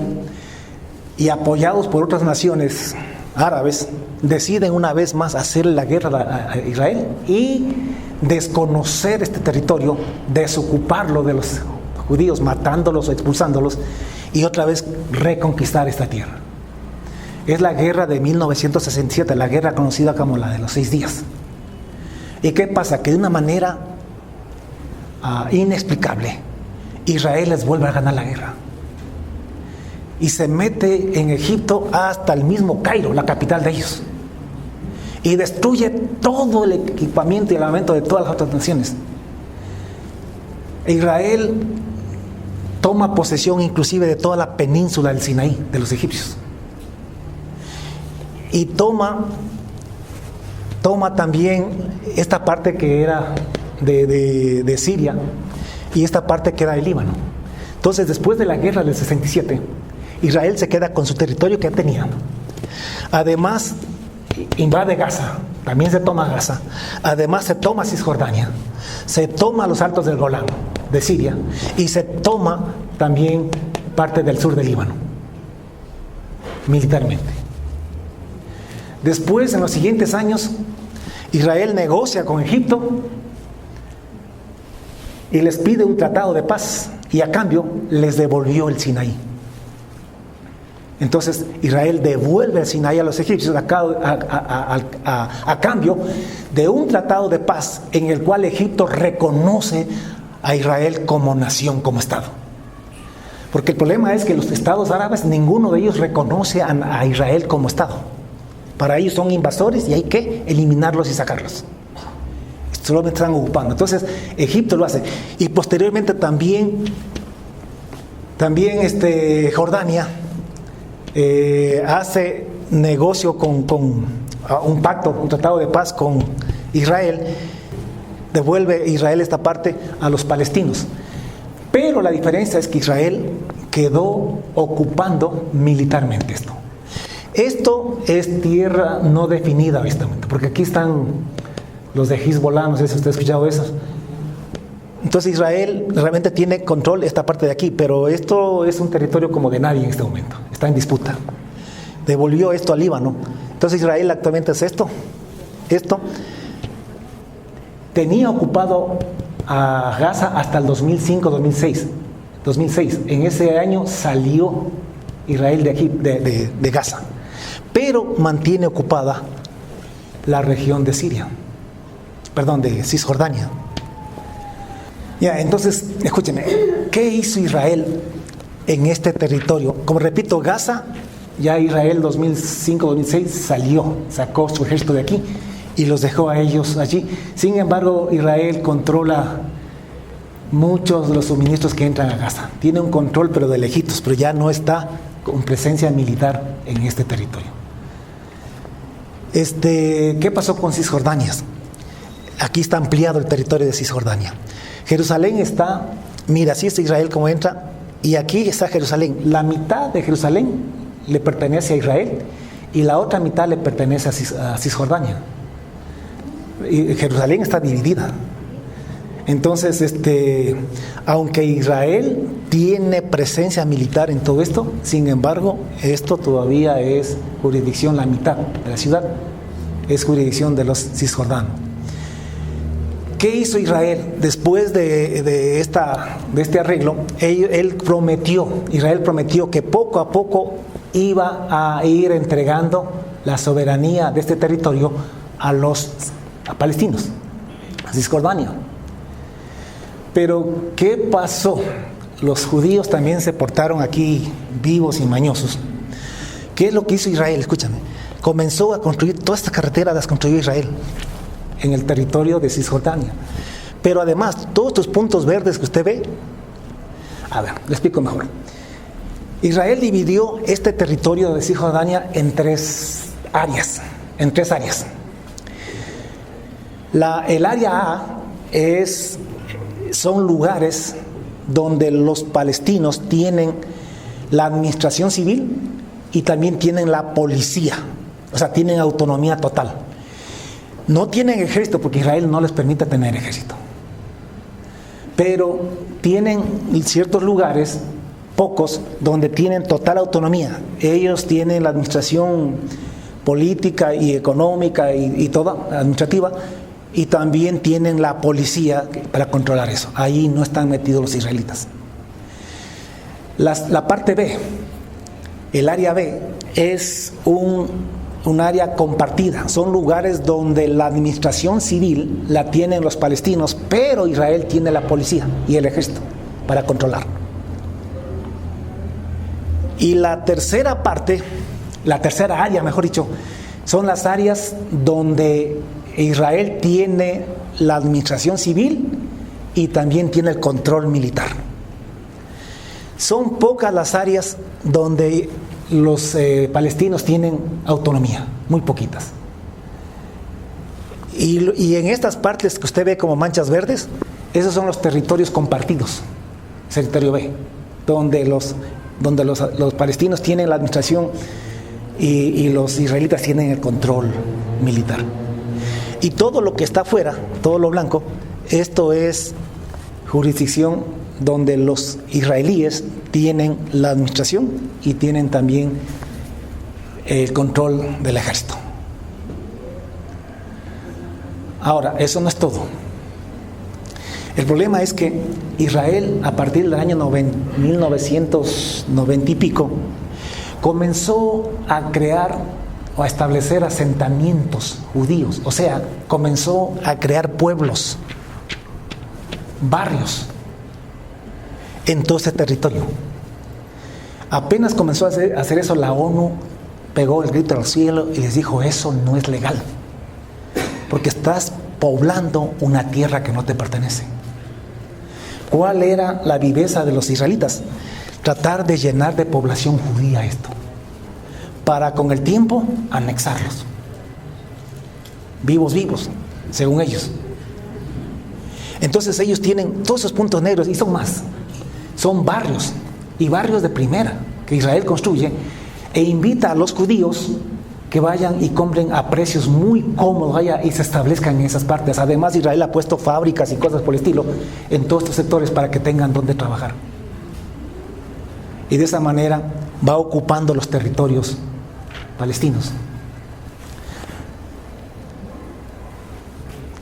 y apoyados por otras naciones árabes, deciden una vez más hacer la guerra a Israel y desconocer este territorio, desocuparlo de los judíos, matándolos o expulsándolos, y otra vez reconquistar esta tierra. Es la guerra de 1967, la guerra conocida como la de los 6 días. ¿Y qué pasa? Que de una manera inexplicable, Israel les vuelve a ganar la guerra. Y se mete en Egipto hasta el mismo Cairo, la capital de ellos. Y destruye todo el equipamiento y el armamento de todas las otras naciones. Israel toma posesión inclusive de toda la península del Sinaí, de los egipcios. Y toma también esta parte que era de Siria y esta parte que era del Líbano. Entonces, después de la guerra del 67, Israel se queda con su territorio que tenía. Además, invade Gaza, también se toma Gaza. Además, se toma Cisjordania, se toma los altos del Golán, de Siria, y se toma también parte del sur del Líbano, militarmente. Después, en los siguientes años, Israel negocia con Egipto y les pide un tratado de paz, y a cambio les devolvió el Sinaí. Entonces Israel devuelve el Sinaí a los egipcios a cambio de un tratado de paz en el cual Egipto reconoce a Israel como nación, como Estado. Porque el problema es que los estados árabes, ninguno de ellos reconoce a Israel como Estado. Para ellos son invasores y hay que eliminarlos y sacarlos. Solamente están ocupando. Entonces Egipto lo hace. Y posteriormente también Jordania hace negocio con un pacto, un tratado de paz con Israel. Devuelve Israel esta parte a los palestinos. Pero la diferencia es que Israel quedó ocupando militarmente esto. Esto es tierra no definida a este momento, porque aquí están los de Hezbollah, no sé si usted ha escuchado eso. Entonces Israel realmente tiene control de esta parte de aquí, pero esto es un territorio como de nadie en este momento, está en disputa. Devolvió esto al Líbano. Entonces Israel actualmente es esto. Tenía ocupado a Gaza hasta el 2005-2006. En ese año salió Israel de aquí, de Gaza, pero mantiene ocupada la región de de Cisjordania. Ya, entonces, escúchenme, ¿qué hizo Israel en este territorio? Como repito, Gaza, ya Israel 2005-2006 sacó su ejército de aquí y los dejó a ellos allí. Sin embargo, Israel controla muchos de los suministros que entran a Gaza. Tiene un control, pero de lejitos, pero ya no está con presencia militar en este territorio. ¿Qué pasó con Cisjordania? Aquí está ampliado el territorio de Cisjordania. Jerusalén está, mira, así está Israel como entra, y aquí está Jerusalén. La mitad de Jerusalén le pertenece a Israel y la otra mitad le pertenece a Cisjordania. Y Jerusalén está dividida. Entonces, aunque Israel tiene presencia militar en todo esto, sin embargo, esto todavía es jurisdicción, la mitad de la ciudad es jurisdicción de los cisjordanos. ¿Qué hizo Israel después de este arreglo? Israel prometió que poco a poco iba a ir entregando la soberanía de este territorio a palestinos, a Cisjordania. Pero, ¿qué pasó? Los judíos también se portaron aquí vivos y mañosos. ¿Qué es lo que hizo Israel? Escúchame. Comenzó a construir, todas estas carreteras las construyó Israel en el territorio de Cisjordania. Pero además, todos estos puntos verdes que usted ve, a ver, le explico mejor. Israel dividió este territorio de Cisjordania en tres áreas. El área A son lugares donde los palestinos tienen la administración civil y también tienen la policía, o sea, tienen autonomía total. No tienen ejército porque Israel no les permite tener ejército, pero tienen ciertos lugares, pocos, donde tienen total autonomía. Ellos tienen la administración política y económica y toda administrativa, y también tienen la policía para controlar eso. Ahí no están metidos los israelitas. La parte B, el área B, es un área compartida. Son lugares donde la administración civil la tienen los palestinos, pero Israel tiene la policía y el ejército para controlar. Y la tercera parte, la tercera área, mejor dicho, son las áreas donde Israel tiene la administración civil y también tiene el control militar. Son pocas las áreas donde los palestinos tienen autonomía, muy poquitas. Y en estas partes que usted ve como manchas verdes, esos son los territorios compartidos, territorio B, donde los palestinos tienen la administración y los israelitas tienen el control militar. Y todo lo que está afuera, todo lo blanco, esto es jurisdicción donde los israelíes tienen la administración y tienen también el control del ejército. Ahora, eso no es todo. El problema es que Israel, a partir del año 1990 y pico, comenzó a crear o a establecer asentamientos judíos, o sea, comenzó a crear pueblos, barrios en todo ese territorio. Apenas comenzó a hacer eso, la ONU pegó el grito al cielo y les dijo: eso no es legal, porque estás poblando una tierra que no te pertenece. ¿Cuál era la viveza de los israelitas? Tratar de llenar de población judía esto, para con el tiempo anexarlos, vivos, según ellos. Entonces ellos tienen todos esos puntos negros, y son más, son barrios, y barrios de primera, que Israel construye, e invita a los judíos que vayan y compren a precios muy cómodos, y se establezcan en esas partes. Además, Israel ha puesto fábricas y cosas por el estilo en todos estos sectores para que tengan donde trabajar. Y de esa manera va ocupando los territorios palestinos.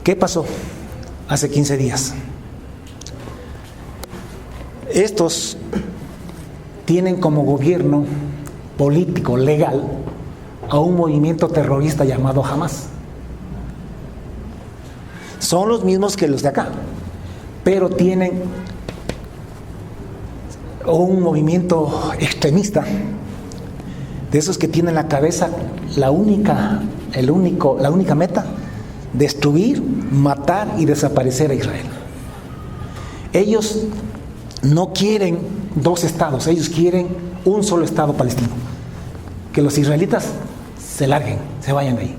¿Qué pasó hace 15 días? Estos tienen como gobierno político, legal, a un movimiento terrorista llamado Hamas. Son los mismos que los de acá, pero tienen un movimiento extremista, de esos que tienen en la cabeza la única meta: destruir, matar y desaparecer a Israel. Ellos no quieren dos estados, ellos quieren un solo estado palestino. Que los israelitas se larguen, se vayan de ahí.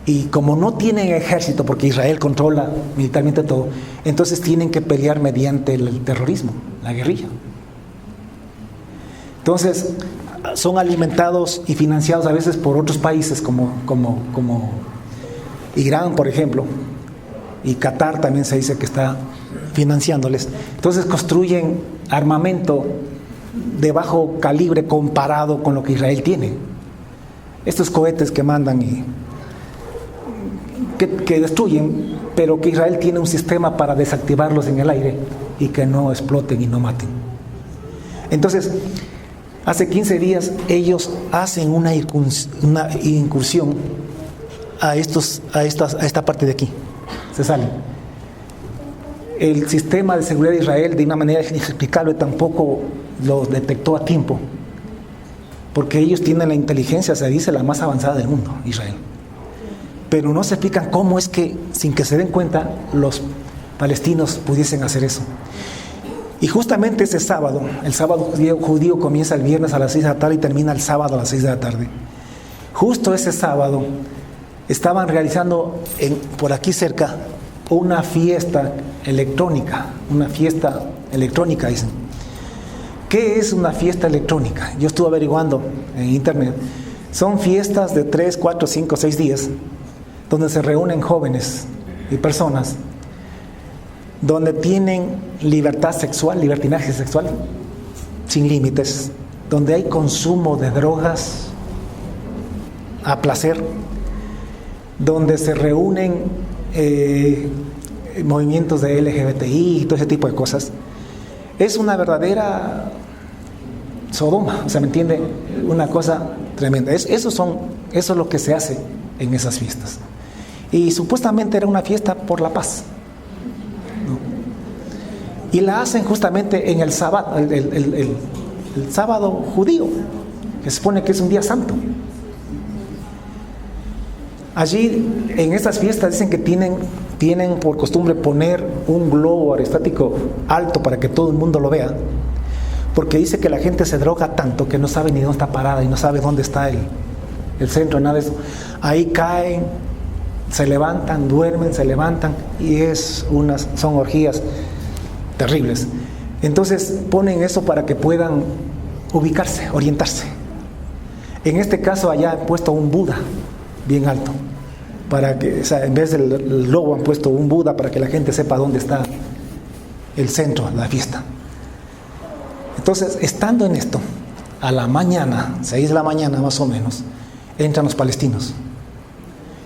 Y como no tienen ejército, porque Israel controla militarmente todo, entonces tienen que pelear mediante el terrorismo, la guerrilla. Entonces, son alimentados y financiados a veces por otros países como Irán, por ejemplo, y Qatar también se dice que está financiándoles. Entonces construyen armamento de bajo calibre comparado con lo que Israel tiene. Estos cohetes que mandan y que destruyen, pero que Israel tiene un sistema para desactivarlos en el aire y que no exploten y no maten. Entonces, hace 15 días ellos hacen una incursión a esta parte de aquí. Se salen. El sistema de seguridad de Israel, de una manera inexplicable, tampoco lo detectó a tiempo, porque ellos tienen la inteligencia, se dice, la más avanzada del mundo, Israel. Pero no se explican cómo es que, sin que se den cuenta, los palestinos pudiesen hacer eso. Y justamente ese sábado, el sábado judío comienza el viernes a las 6 de la tarde y termina el sábado a las 6 de la tarde. Justo ese sábado estaban realizando por aquí cerca una fiesta electrónica, dicen. ¿Qué es una fiesta electrónica? Yo estuve averiguando en internet. Son fiestas de 3, 4, 5, 6 días, donde se reúnen jóvenes y personas, donde tienen libertad sexual, libertinaje sexual, sin límites, donde hay consumo de drogas a placer, donde se reúnen movimientos de LGBTI y todo ese tipo de cosas. Es una verdadera Sodoma, o sea, ¿me entiende? Una cosa tremenda. Eso es lo que se hace en esas fiestas. Y supuestamente era una fiesta por la paz, ¿no? Y la hacen justamente en el sábado, el sábado judío, que se supone que es un día santo. Allí, en estas fiestas, dicen que tienen por costumbre poner un globo aerostático alto para que todo el mundo lo vea, porque dice que la gente se droga tanto que no sabe ni dónde está parada y no sabe dónde está el centro, nada de eso. Ahí caen, se levantan, duermen, se levantan, y son orgías terribles. Entonces ponen eso para que puedan ubicarse, orientarse. En este caso allá han puesto un Buda bien alto, para que, o sea, en vez del lobo han puesto un Buda para que la gente sepa dónde está el centro de la fiesta. Entonces, estando en esto, a la mañana, 6 de la mañana más o menos, entran los palestinos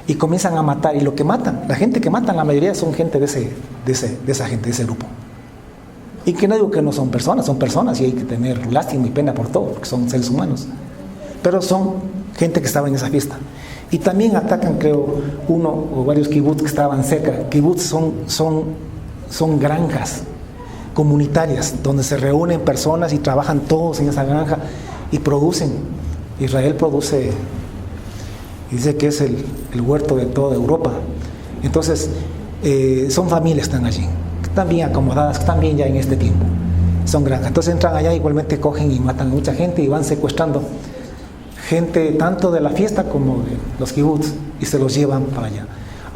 y comienzan a matar. Y lo que matan, la gente que matan, la mayoría son gente de esa gente, de ese grupo. Y que no digo que no son personas y hay que tener lástima y pena por todo, porque son seres humanos. Pero son gente que estaba en esa fiesta. Y también atacan, creo, uno o varios kibbutz que estaban cerca. Kibbutz son granjas comunitarias donde se reúnen personas y trabajan todos en esa granja y producen. Israel produce, dice que es el huerto de toda Europa. Entonces, son familias que están allí, que están bien acomodadas, que están bien ya en este tiempo. Son granjas. Entonces entran allá, igualmente cogen y matan a mucha gente y van secuestrando gente tanto de la fiesta como de los kibbutz y se los llevan para allá.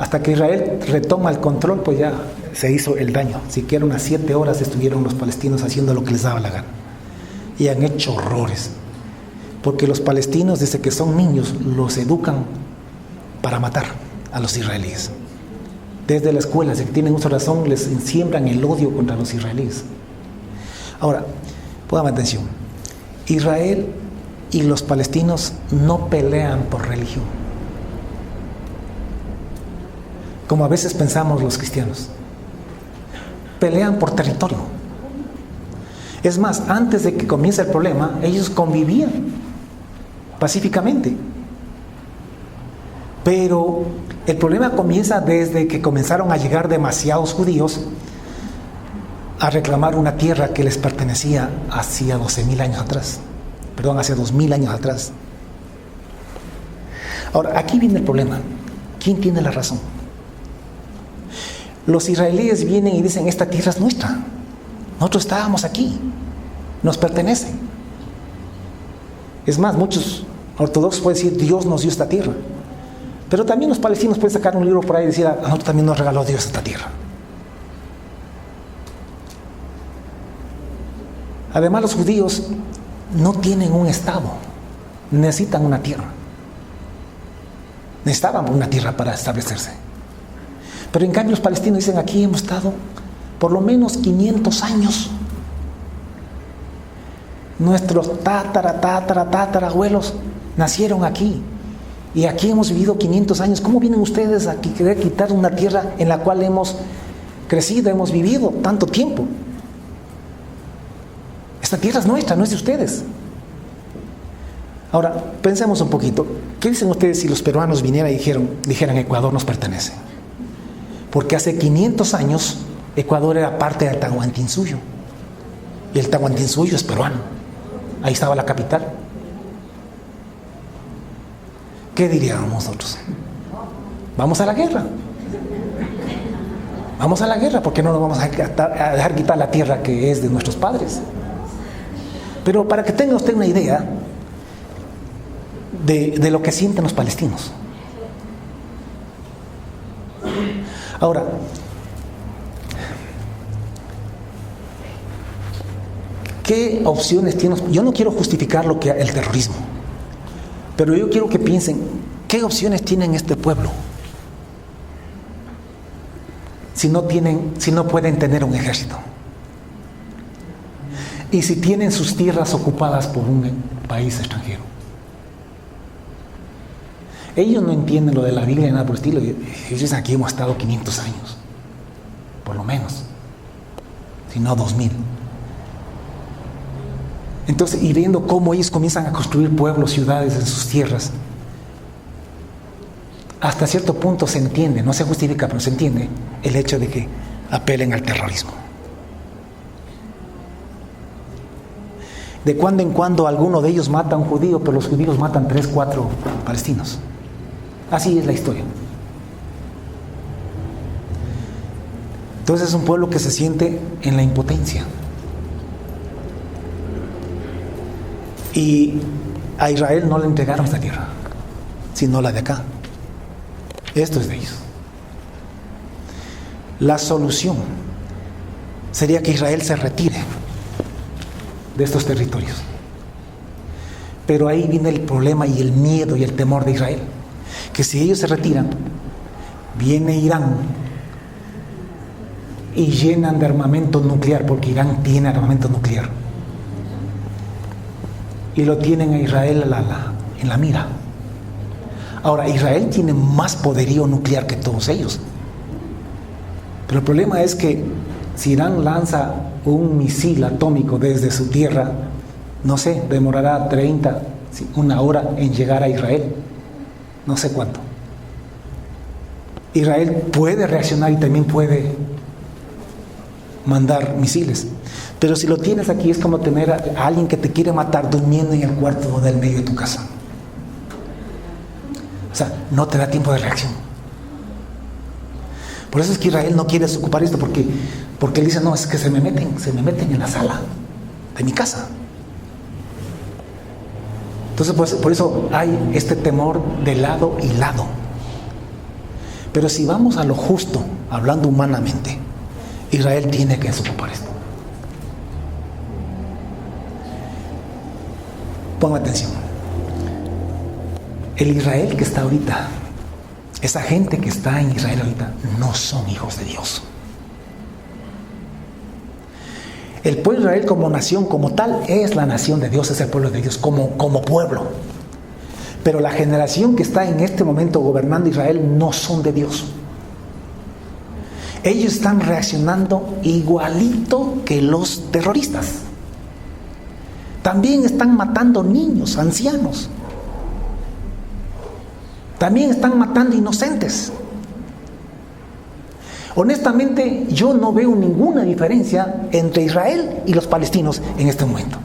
Hasta que Israel retoma el control, pues ya se hizo el daño. Siquiera unas 7 horas estuvieron los palestinos haciendo lo que les daba la gana. Y han hecho horrores. Porque los palestinos, desde que son niños, los educan para matar a los israelíes. Desde la escuela, desde que tienen uso de razón, les siembran el odio contra los israelíes. Ahora, póngame atención. Israel y los palestinos no pelean por religión, como a veces pensamos los cristianos. Pelean por territorio. Es más, antes de que comience el problema, ellos convivían pacíficamente. Pero el problema comienza desde que comenzaron a llegar demasiados judíos a reclamar una tierra que les pertenecía hacía 12,000 años atrás. Hace 2,000 años atrás. Ahora, aquí viene el problema. ¿Quién tiene la razón? Los israelíes vienen y dicen: esta tierra es nuestra. Nosotros estábamos aquí. Nos pertenece. Es más, muchos ortodoxos pueden decir: Dios nos dio esta tierra. Pero también los palestinos pueden sacar un libro por ahí y decir, a nosotros también nos regaló Dios esta tierra. Además, los judíos no tienen un estado, necesitan una tierra. Necesitaban una tierra para establecerse. Pero en cambio los palestinos dicen, aquí hemos estado por lo menos 500 años. Nuestros tatarabuelos nacieron aquí. Y aquí hemos vivido 500 años. ¿Cómo vienen ustedes a querer quitar una tierra en la cual hemos crecido, hemos vivido tanto tiempo? Esta tierra es nuestra, no es de ustedes. Ahora, pensemos un poquito. ¿Qué dicen ustedes si los peruanos vinieran y dijeran Ecuador nos pertenece? Porque hace 500 años Ecuador era parte del Tahuantinsuyo. Y el Tahuantinsuyo es peruano. Ahí estaba la capital. ¿Qué diríamos nosotros? Vamos a la guerra. Vamos a la guerra, porque no nos vamos a dejar quitar la tierra que es de nuestros padres. Pero para que tenga usted una idea de lo que sienten los palestinos. Ahora, ¿qué opciones tienen? Yo no quiero justificar el terrorismo, pero yo quiero que piensen, ¿qué opciones tienen este pueblo? Si no pueden tener un ejército. Y si tienen sus tierras ocupadas por un país extranjero. Ellos no entienden lo de la Biblia ni nada por el estilo. Ellos dicen, aquí hemos estado 500 años. Por lo menos. Si no 2000. Entonces, y viendo cómo ellos comienzan a construir pueblos, ciudades en sus tierras, hasta cierto punto se entiende, no se justifica, pero se entiende el hecho de que apelen al terrorismo. De cuando en cuando alguno de ellos mata a un judío, pero los judíos matan 3, 4 palestinos. Así es la historia. Entonces es un pueblo que se siente en la impotencia. Y a Israel no le entregaron esta tierra, sino la de acá. Esto es de ellos. La solución sería que Israel se retire de estos territorios. Pero ahí viene el problema y el miedo y el temor de Israel, que si ellos se retiran, viene Irán y llenan de armamento nuclear, porque Irán tiene armamento nuclear, y lo tienen a Israel en la mira. Ahora, Israel tiene más poderío nuclear que todos ellos, pero el problema es que si Irán lanza un misil atómico desde su tierra, no sé, demorará 1 hora en llegar a Israel. No sé cuánto. Israel puede reaccionar y también puede mandar misiles. Pero si lo tienes aquí es como tener a alguien que te quiere matar durmiendo en el cuarto del medio de tu casa. O sea, no te da tiempo de reacción. Por eso es que Israel no quiere ocupar esto, porque él dice, no, es que se me meten en la sala de mi casa. Entonces, pues, por eso hay este temor de lado y lado. Pero si vamos a lo justo, hablando humanamente, Israel tiene que desocupar esto. Ponga atención. El Israel que está ahorita, esa gente que está en Israel ahorita, no son hijos de Dios. El pueblo de Israel como nación, como tal, es la nación de Dios, es el pueblo de Dios como pueblo. Pero la generación que está en este momento gobernando Israel no son de Dios. Ellos están reaccionando igualito que los terroristas. También están matando niños, ancianos. También están matando inocentes. Honestamente, yo no veo ninguna diferencia entre Israel y los palestinos en este momento.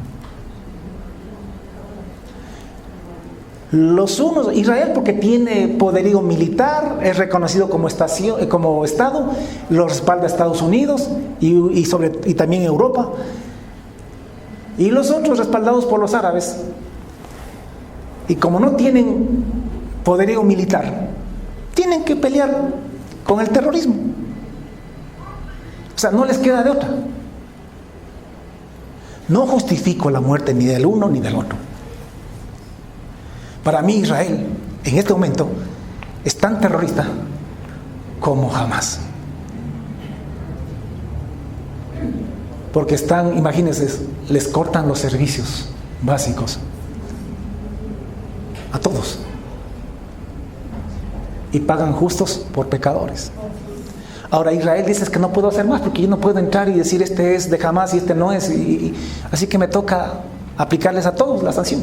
Los unos, Israel porque tiene poderío militar, es reconocido como Estado, lo respalda Estados Unidos y también Europa. Y los otros respaldados por los árabes. Y como no tienen poderío militar, tienen que pelear con el terrorismo. O sea, no les queda de otra. No justifico la muerte ni del uno ni del otro. Para mí Israel, en este momento, es tan terrorista como jamás. Porque están, imagínense, les cortan los servicios básicos a todos y pagan justos por pecadores. Ahora Israel dice que no puedo hacer más porque yo no puedo entrar y decir este es de Hamás y este no es, así que me toca aplicarles a todos la sanción.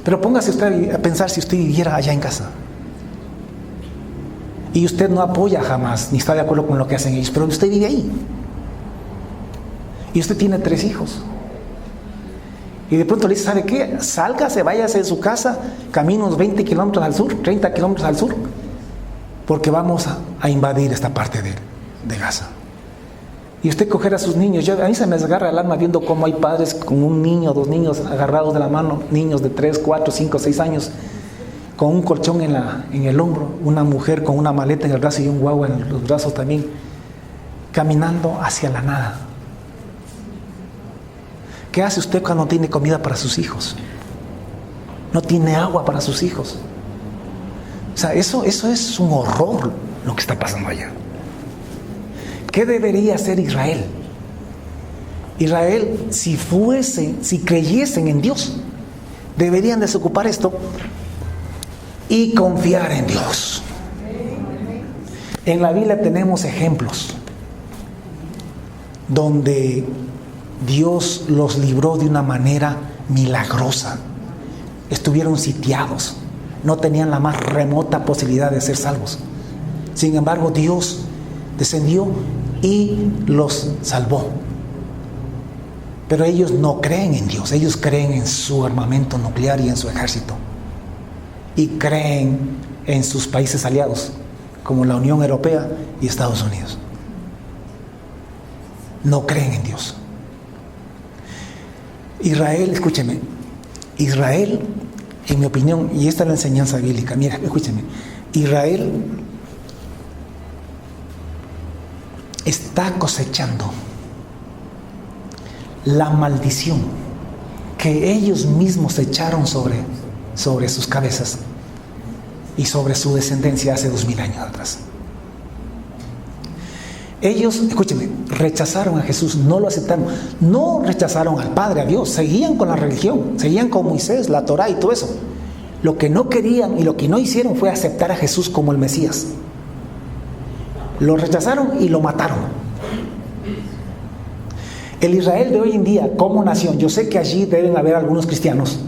Pero póngase usted a pensar si usted viviera allá en casa y usted no apoya a Hamás ni está de acuerdo con lo que hacen ellos, pero usted vive ahí y usted tiene 3 hijos. Y de pronto le dice, ¿sabe qué? Sálgase, váyase de su casa, camine unos 20 kilómetros al sur, 30 kilómetros al sur, porque vamos a invadir esta parte de Gaza. Y usted coger a sus niños. A mí se me desgarra el alma viendo cómo hay padres con un niño, 2 niños agarrados de la mano, niños de 3, 4, 5, 6 años, con un colchón en el hombro, una mujer con una maleta en el brazo y un guagua en los brazos también, caminando hacia la nada. ¿Qué hace usted cuando no tiene comida para sus hijos? No tiene agua para sus hijos. O sea, eso es un horror lo que está pasando allá. ¿Qué debería hacer Israel? Israel, si creyesen en Dios, deberían desocupar esto y confiar en Dios. En la Biblia tenemos ejemplos donde Dios los libró de una manera milagrosa. Estuvieron sitiados, no tenían la más remota posibilidad de ser salvos. Sin embargo, Dios descendió y los salvó. Pero ellos no creen en Dios, ellos creen en su armamento nuclear y en su ejército. Y creen en sus países aliados, como la Unión Europea y Estados Unidos. No creen en Dios. Israel, escúcheme, Israel, en mi opinión, y esta es la enseñanza bíblica, mira, escúcheme, Israel está cosechando la maldición que ellos mismos echaron sobre sus cabezas y sobre su descendencia hace 2000 años atrás. Ellos, escúcheme, rechazaron a Jesús, no lo aceptaron, no rechazaron al Padre, a Dios, seguían con la religión, seguían con Moisés, la Torá y todo eso. Lo que no querían y lo que no hicieron fue aceptar a Jesús como el Mesías. Lo rechazaron y lo mataron. El Israel de hoy en día, como nación, yo sé que allí deben haber algunos cristianos,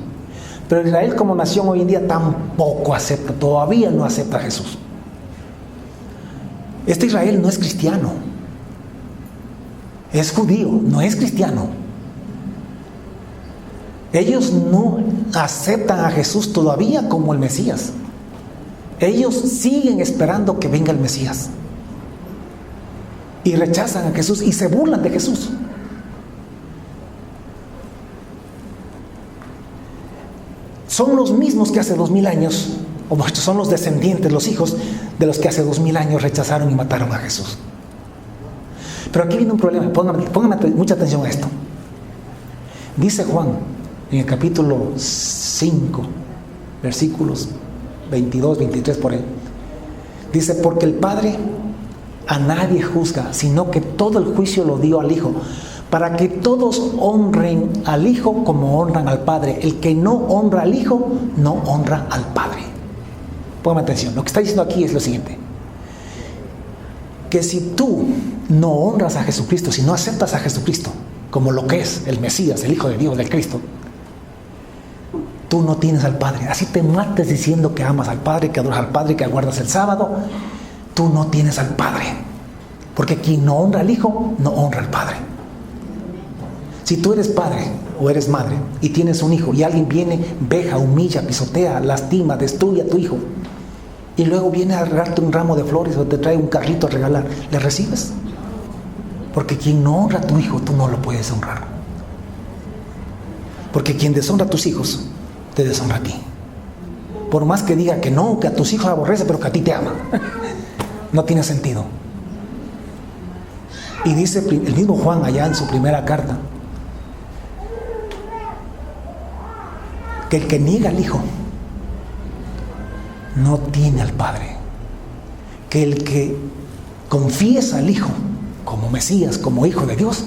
pero Israel como nación hoy en día tampoco acepta, todavía no acepta a Jesús. Este Israel no es cristiano, es judío, no es cristiano. Ellos no aceptan a Jesús todavía como el Mesías. Ellos siguen esperando que venga el Mesías. Y rechazan a Jesús y se burlan de Jesús. Son los mismos que hace 2000 años, o son los descendientes, los hijos de los que hace 2000 años rechazaron y mataron a Jesús. Pero aquí viene un problema, pónganme mucha atención a esto. Dice Juan en el capítulo 5, versículos 22, 23 por ahí. Dice, porque el Padre a nadie juzga, sino que todo el juicio lo dio al Hijo, para que todos honren al Hijo como honran al Padre. El que no honra al Hijo, no honra al Padre. Póngame atención, lo que está diciendo aquí es lo siguiente: que si tú no honras a Jesucristo, si no aceptas a Jesucristo como lo que es el Mesías, el Hijo de Dios, del Cristo, tú no tienes al Padre. Así te mates diciendo que amas al Padre, que adoras al Padre, que aguardas el sábado, tú no tienes al Padre. Porque quien no honra al Hijo, no honra al Padre. Si tú eres padre o eres madre y tienes un hijo y alguien viene, veja, humilla, pisotea, lastima, destruye a tu hijo, y luego viene a regalarte un ramo de flores o te trae un carrito a regalar, ¿le recibes? Porque quien no honra a tu hijo, tú no lo puedes honrar. Porque quien deshonra a tus hijos, te deshonra a ti. por más que diga que no, que a tus hijos aborrece, pero que a ti te ama. No tiene sentido. Y dice el mismo Juan allá en su primera carta, que el que niega al Hijo no tiene al Padre. Que el que confiesa al Hijo como Mesías, como Hijo de Dios,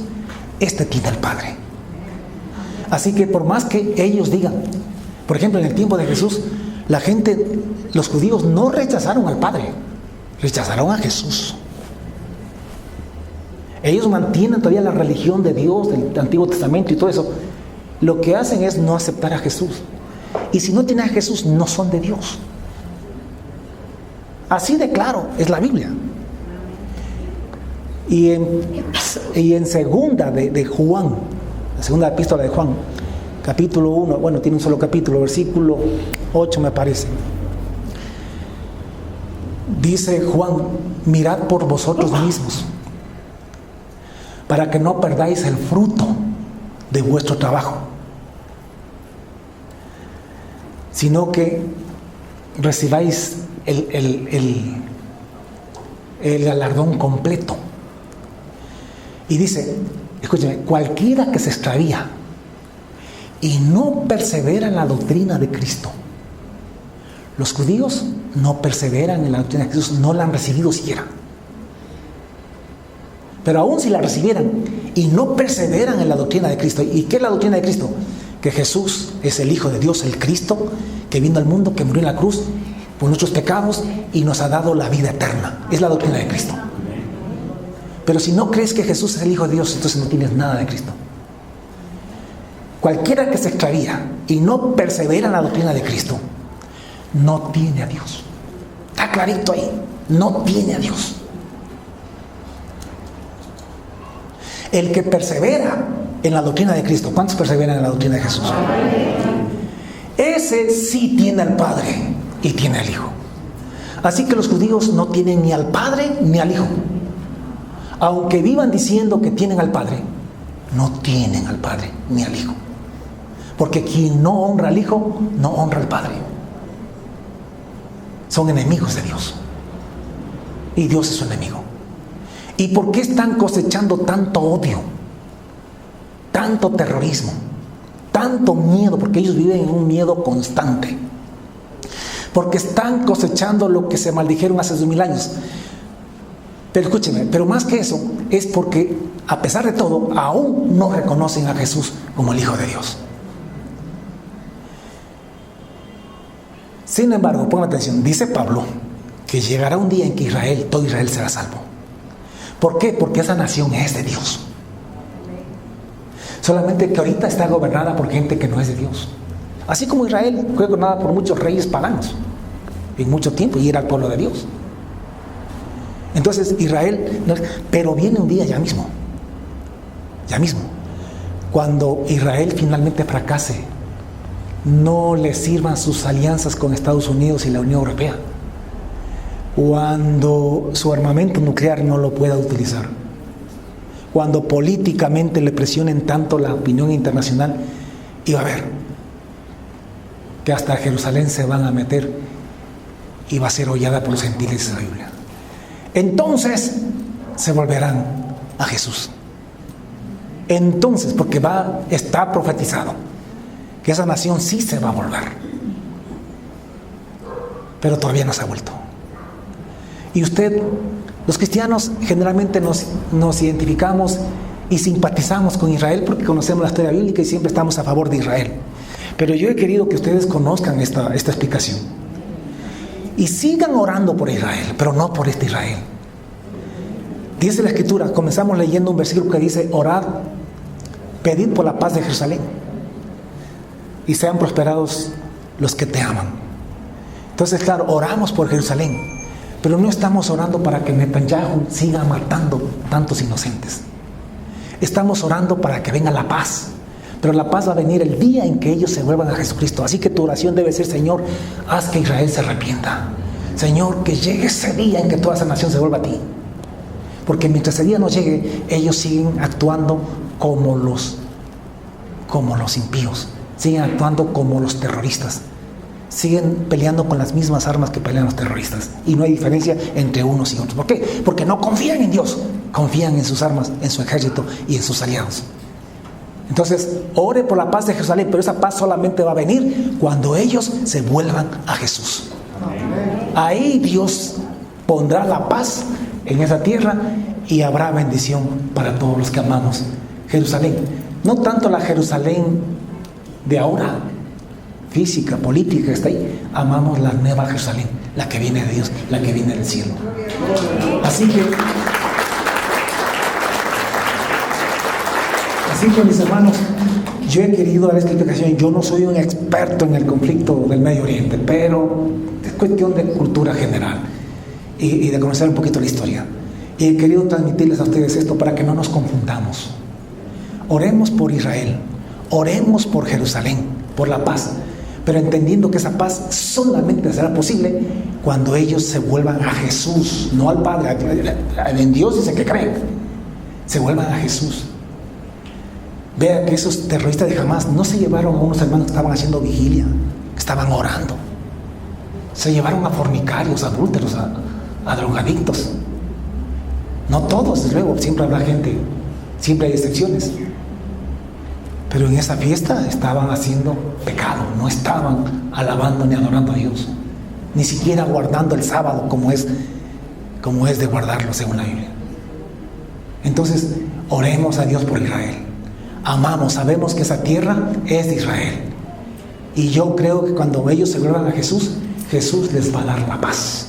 este tiene al Padre. Así que por más que ellos digan, por ejemplo, en el tiempo de Jesús, la gente, los judíos no rechazaron al Padre, rechazaron a Jesús. Ellos mantienen todavía la religión de Dios, del Antiguo Testamento y todo eso. Lo que hacen es no aceptar a Jesús. Y si no tienen a Jesús, no son de Dios. Así de claro es la Biblia. Y en segunda de Juan, la segunda epístola de Juan, capítulo 1, bueno, tiene un solo capítulo, versículo 8 me parece. Dice Juan, mirad por vosotros mismos, para que no perdáis el fruto de vuestro trabajo, sino que recibáis el galardón completo. Y dice, escúcheme, cualquiera que se extravía y no persevera en la doctrina de Cristo. Los judíos no perseveran en la doctrina de Jesús, no la han recibido siquiera. Pero aún si la recibieran y no perseveran en la doctrina de Cristo. ¿Y qué es la doctrina de Cristo? Que Jesús es el Hijo de Dios, el Cristo, que vino al mundo, que murió en la cruz por nuestros pecados y nos ha dado la vida eterna. Es la doctrina de Cristo. Pero si no crees que Jesús es el Hijo de Dios, entonces no tienes nada de Cristo. Cualquiera que se extravía y no persevera en la doctrina de Cristo, no tiene a Dios. Está clarito ahí, no tiene a Dios. El que persevera en la doctrina de Cristo, ¿cuántos perseveran en la doctrina de Jesús? Ese sí tiene al Padre y tiene al Hijo. Así que los judíos no tienen ni al Padre ni al Hijo. Aunque vivan diciendo que tienen al Padre, no tienen al Padre ni al Hijo. Porque quien no honra al Hijo, no honra al Padre. Son enemigos de Dios. Y Dios es su enemigo. ¿Y por qué están cosechando tanto odio? Tanto terrorismo, tanto miedo, porque ellos viven en un miedo constante. Porque están cosechando lo que se maldijeron hace 2000 años. Pero escúcheme, pero más que eso, es porque a pesar de todo, aún no reconocen a Jesús como el Hijo de Dios. Sin embargo, pongan atención, dice Pablo que llegará un día en que todo Israel será salvo. ¿Por qué? Porque esa nación es de Dios. Solamente que ahorita está gobernada por gente que no es de Dios. Así como Israel fue gobernada por muchos reyes paganos en mucho tiempo y era el pueblo de Dios. Entonces Israel, pero viene un día ya mismo, cuando Israel finalmente fracase, no le sirvan sus alianzas con Estados Unidos y la Unión Europea, cuando su armamento nuclear no lo pueda utilizar, cuando políticamente le presionen tanto la opinión internacional, y va a ver que hasta Jerusalén se van a meter y va a ser hollada por los gentiles de la Biblia. Entonces se volverán a Jesús. Entonces, porque está profetizado que esa nación sí se va a volver, pero todavía no se ha vuelto. Y los cristianos generalmente nos identificamos y simpatizamos con Israel porque conocemos la historia bíblica y siempre estamos a favor de Israel. Pero yo he querido que ustedes conozcan esta explicación y sigan orando por Israel, pero no por este Israel. Dice la Escritura, comenzamos leyendo un versículo que dice: orad, pedid por la paz de Jerusalén y sean prosperados los que te aman. Entonces, claro, oramos por Jerusalén, pero no estamos orando para que Netanyahu siga matando tantos inocentes. Estamos orando para que venga la paz, pero la paz va a venir el día en que ellos se vuelvan a Jesucristo. Así que tu oración debe ser: Señor, haz que Israel se arrepienta. Señor, que llegue ese día en que toda esa nación se vuelva a ti. Porque mientras ese día no llegue, ellos siguen actuando como los impíos, siguen actuando como los terroristas. siguen peleando con las mismas armas que pelean los terroristas. Y no hay diferencia entre unos y otros. ¿Por qué? Porque no confían en Dios, confían en sus armas, en su ejército y en sus aliados. Entonces, ore por la paz de Jerusalén, pero esa paz solamente va a venir cuando ellos se vuelvan a Jesús. Ahí Dios pondrá la paz en esa tierra y habrá bendición para todos los que amamos Jerusalén. No tanto la Jerusalén de ahora, física, política que está ahí. Amamos la nueva Jerusalén, la que viene de Dios, la que viene del cielo. Así que mis hermanos, yo he querido dar esta explicación. Yo no soy un experto en el conflicto del Medio Oriente, pero es cuestión de cultura general y de conocer un poquito la historia. Y he querido transmitirles a ustedes esto para que no nos confundamos. Oremos por Israel, oremos por Jerusalén, por la paz, pero entendiendo que esa paz solamente será posible cuando ellos se vuelvan a Jesús, no al Padre. En Dios dice que creen, se vuelvan a Jesús. Vea que esos terroristas de Hamas no se llevaron a unos hermanos que estaban haciendo vigilia, que estaban orando. Se llevaron a fornicarios, a adúlteros, a drogadictos. No todos, desde luego, siempre habrá gente, siempre hay excepciones. Pero en esa fiesta estaban haciendo pecado, no estaban alabando ni adorando a Dios, ni siquiera guardando el sábado como es de guardarlo según la Biblia. Entonces, oremos a Dios por Israel. Amamos, sabemos que esa tierra es de Israel. Y yo creo que cuando ellos se vuelvan a Jesús, Jesús les va a dar la paz.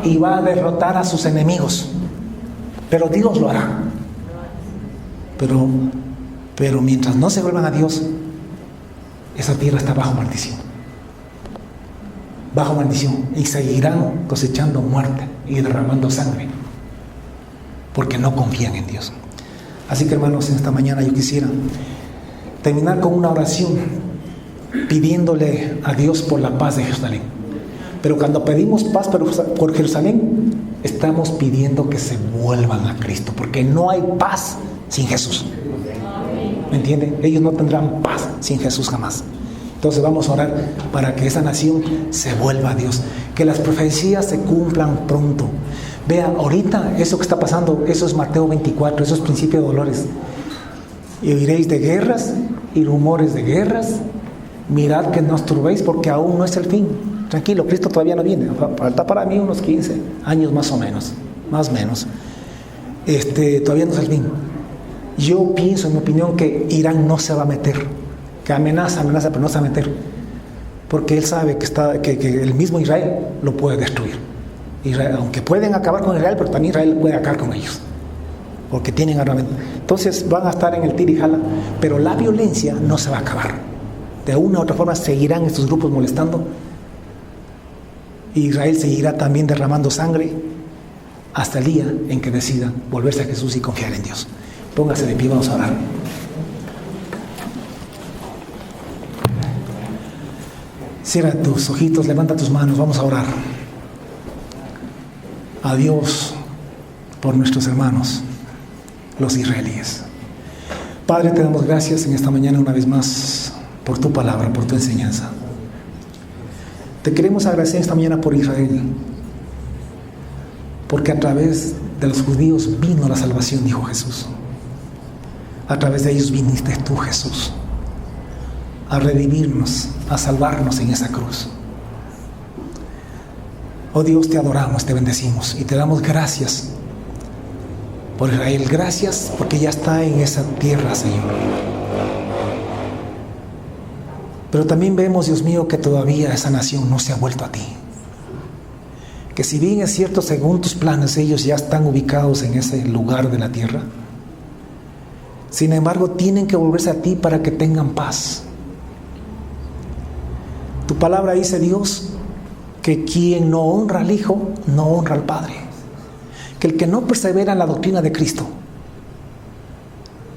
Y va a derrotar a sus enemigos. Pero Dios lo hará. Pero mientras no se vuelvan a Dios, esa tierra está bajo maldición. Bajo maldición. Y seguirán cosechando muerte y derramando sangre. Porque no confían en Dios. Así que hermanos, en esta mañana yo quisiera terminar con una oración pidiéndole a Dios por la paz de Jerusalén. Pero cuando pedimos paz por Jerusalén, estamos pidiendo que se vuelvan a Cristo, porque no hay paz sin Jesús. ¿Me entienden? Ellos no tendrán paz sin Jesús jamás. Entonces vamos a orar para que esa nación se vuelva a Dios, que las profecías se cumplan pronto. Vea, ahorita eso que está pasando, eso es Mateo 24, eso es principio de dolores. Y oiréis de guerras y rumores de guerras. Mirad que no os turbéis, porque aún no es el fin. Tranquilo, Cristo todavía no viene. Falta para mí unos 15 años más o menos, más o menos. Todavía no es el fin. Yo pienso, en mi opinión, que Irán no se va a meter, que amenaza, pero no se va a meter, porque él sabe que el mismo Israel lo puede destruir. Israel, aunque pueden acabar con Israel, pero también Israel puede acabar con ellos, porque tienen armamento. Entonces van a estar en el tira y jala, pero la violencia no se va a acabar. De una u otra forma seguirán estos grupos molestando. Israel seguirá también derramando sangre hasta el día en que decida volverse a Jesús y confiar en Dios. Póngase de pie, vamos a orar. Cierra tus ojitos, levanta tus manos, vamos a orar a Dios por nuestros hermanos, los israelíes. Padre, te damos gracias en esta mañana una vez más por tu palabra, por tu enseñanza. Te queremos agradecer esta mañana por Israel, porque a través de los judíos vino la salvación, dijo Jesús. A través de ellos viniste tú, Jesús, a redimirnos, a salvarnos en esa cruz. Oh Dios, te adoramos, te bendecimos y te damos gracias por Israel. Gracias porque ya está en esa tierra, Señor. Pero también vemos, Dios mío, que todavía esa nación no se ha vuelto a ti. Que si bien es cierto, según tus planes, ellos ya están ubicados en ese lugar de la tierra, sin embargo, tienen que volverse a ti para que tengan paz. Tu palabra dice, Dios, que quien no honra al Hijo, no honra al Padre. Que el que no persevera en la doctrina de Cristo,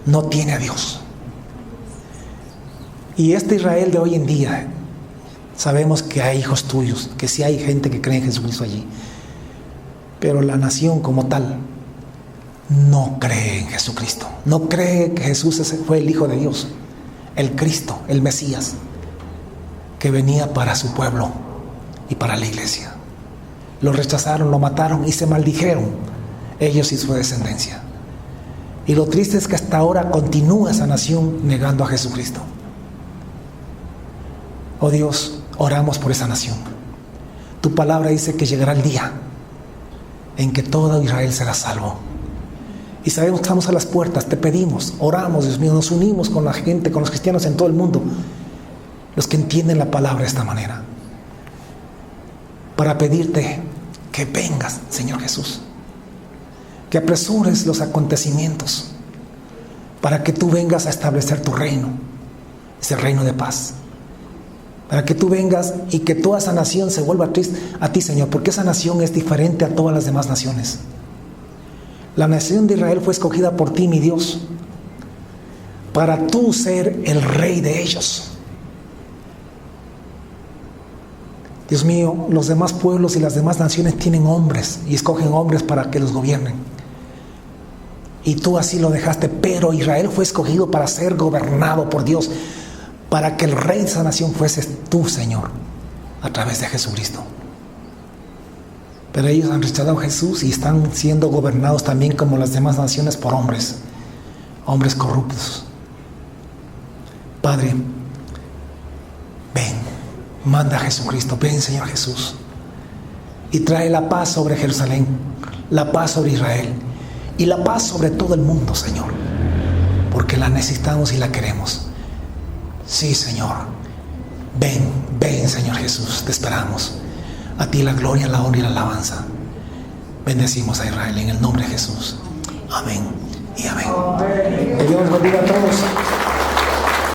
no tiene a Dios. Y este Israel de hoy en día, sabemos que hay hijos tuyos, que sí hay gente que cree en Jesucristo allí. Pero la nación como tal no cree en Jesucristo. No cree que Jesús fue el Hijo de Dios, el Cristo, el Mesías. que venía para su pueblo y para la iglesia. Lo rechazaron, lo mataron y se maldijeron ellos y su descendencia. Y lo triste es que hasta ahora continúa esa nación negando a Jesucristo. Oh Dios, oramos por esa nación. Tu palabra dice que llegará el día en que todo Israel será salvo. Y sabemos que estamos a las puertas, te pedimos, oramos, Dios mío, nos unimos con la gente, con los cristianos en todo el mundo, los que entienden la palabra de esta manera, para pedirte que vengas, Señor Jesús, que apresures los acontecimientos, para que tú vengas a establecer tu reino, ese reino de paz, para que tú vengas y que toda esa nación se vuelva a ti, Señor, porque esa nación es diferente a todas las demás naciones. La nación de Israel fue escogida por ti, mi Dios, para tú ser el rey de ellos. Dios mío, los demás pueblos y las demás naciones tienen hombres y escogen hombres para que los gobiernen. Y tú así lo dejaste, pero Israel fue escogido para ser gobernado por Dios, para que el rey de esa nación fueses tú, Señor, a través de Jesucristo. Pero ellos han rechazado a Jesús y están siendo gobernados también como las demás naciones por hombres corruptos. Padre, ven, manda a Jesucristo, ven, Señor Jesús, y trae la paz sobre Jerusalén, la paz sobre Israel y la paz sobre todo el mundo, Señor, porque la necesitamos y la queremos. Sí, Señor, ven, Señor Jesús, te esperamos. A ti la gloria, la honra y la alabanza. Bendecimos a Israel en el nombre de Jesús. Amén y amén. Que Dios bendiga a todos.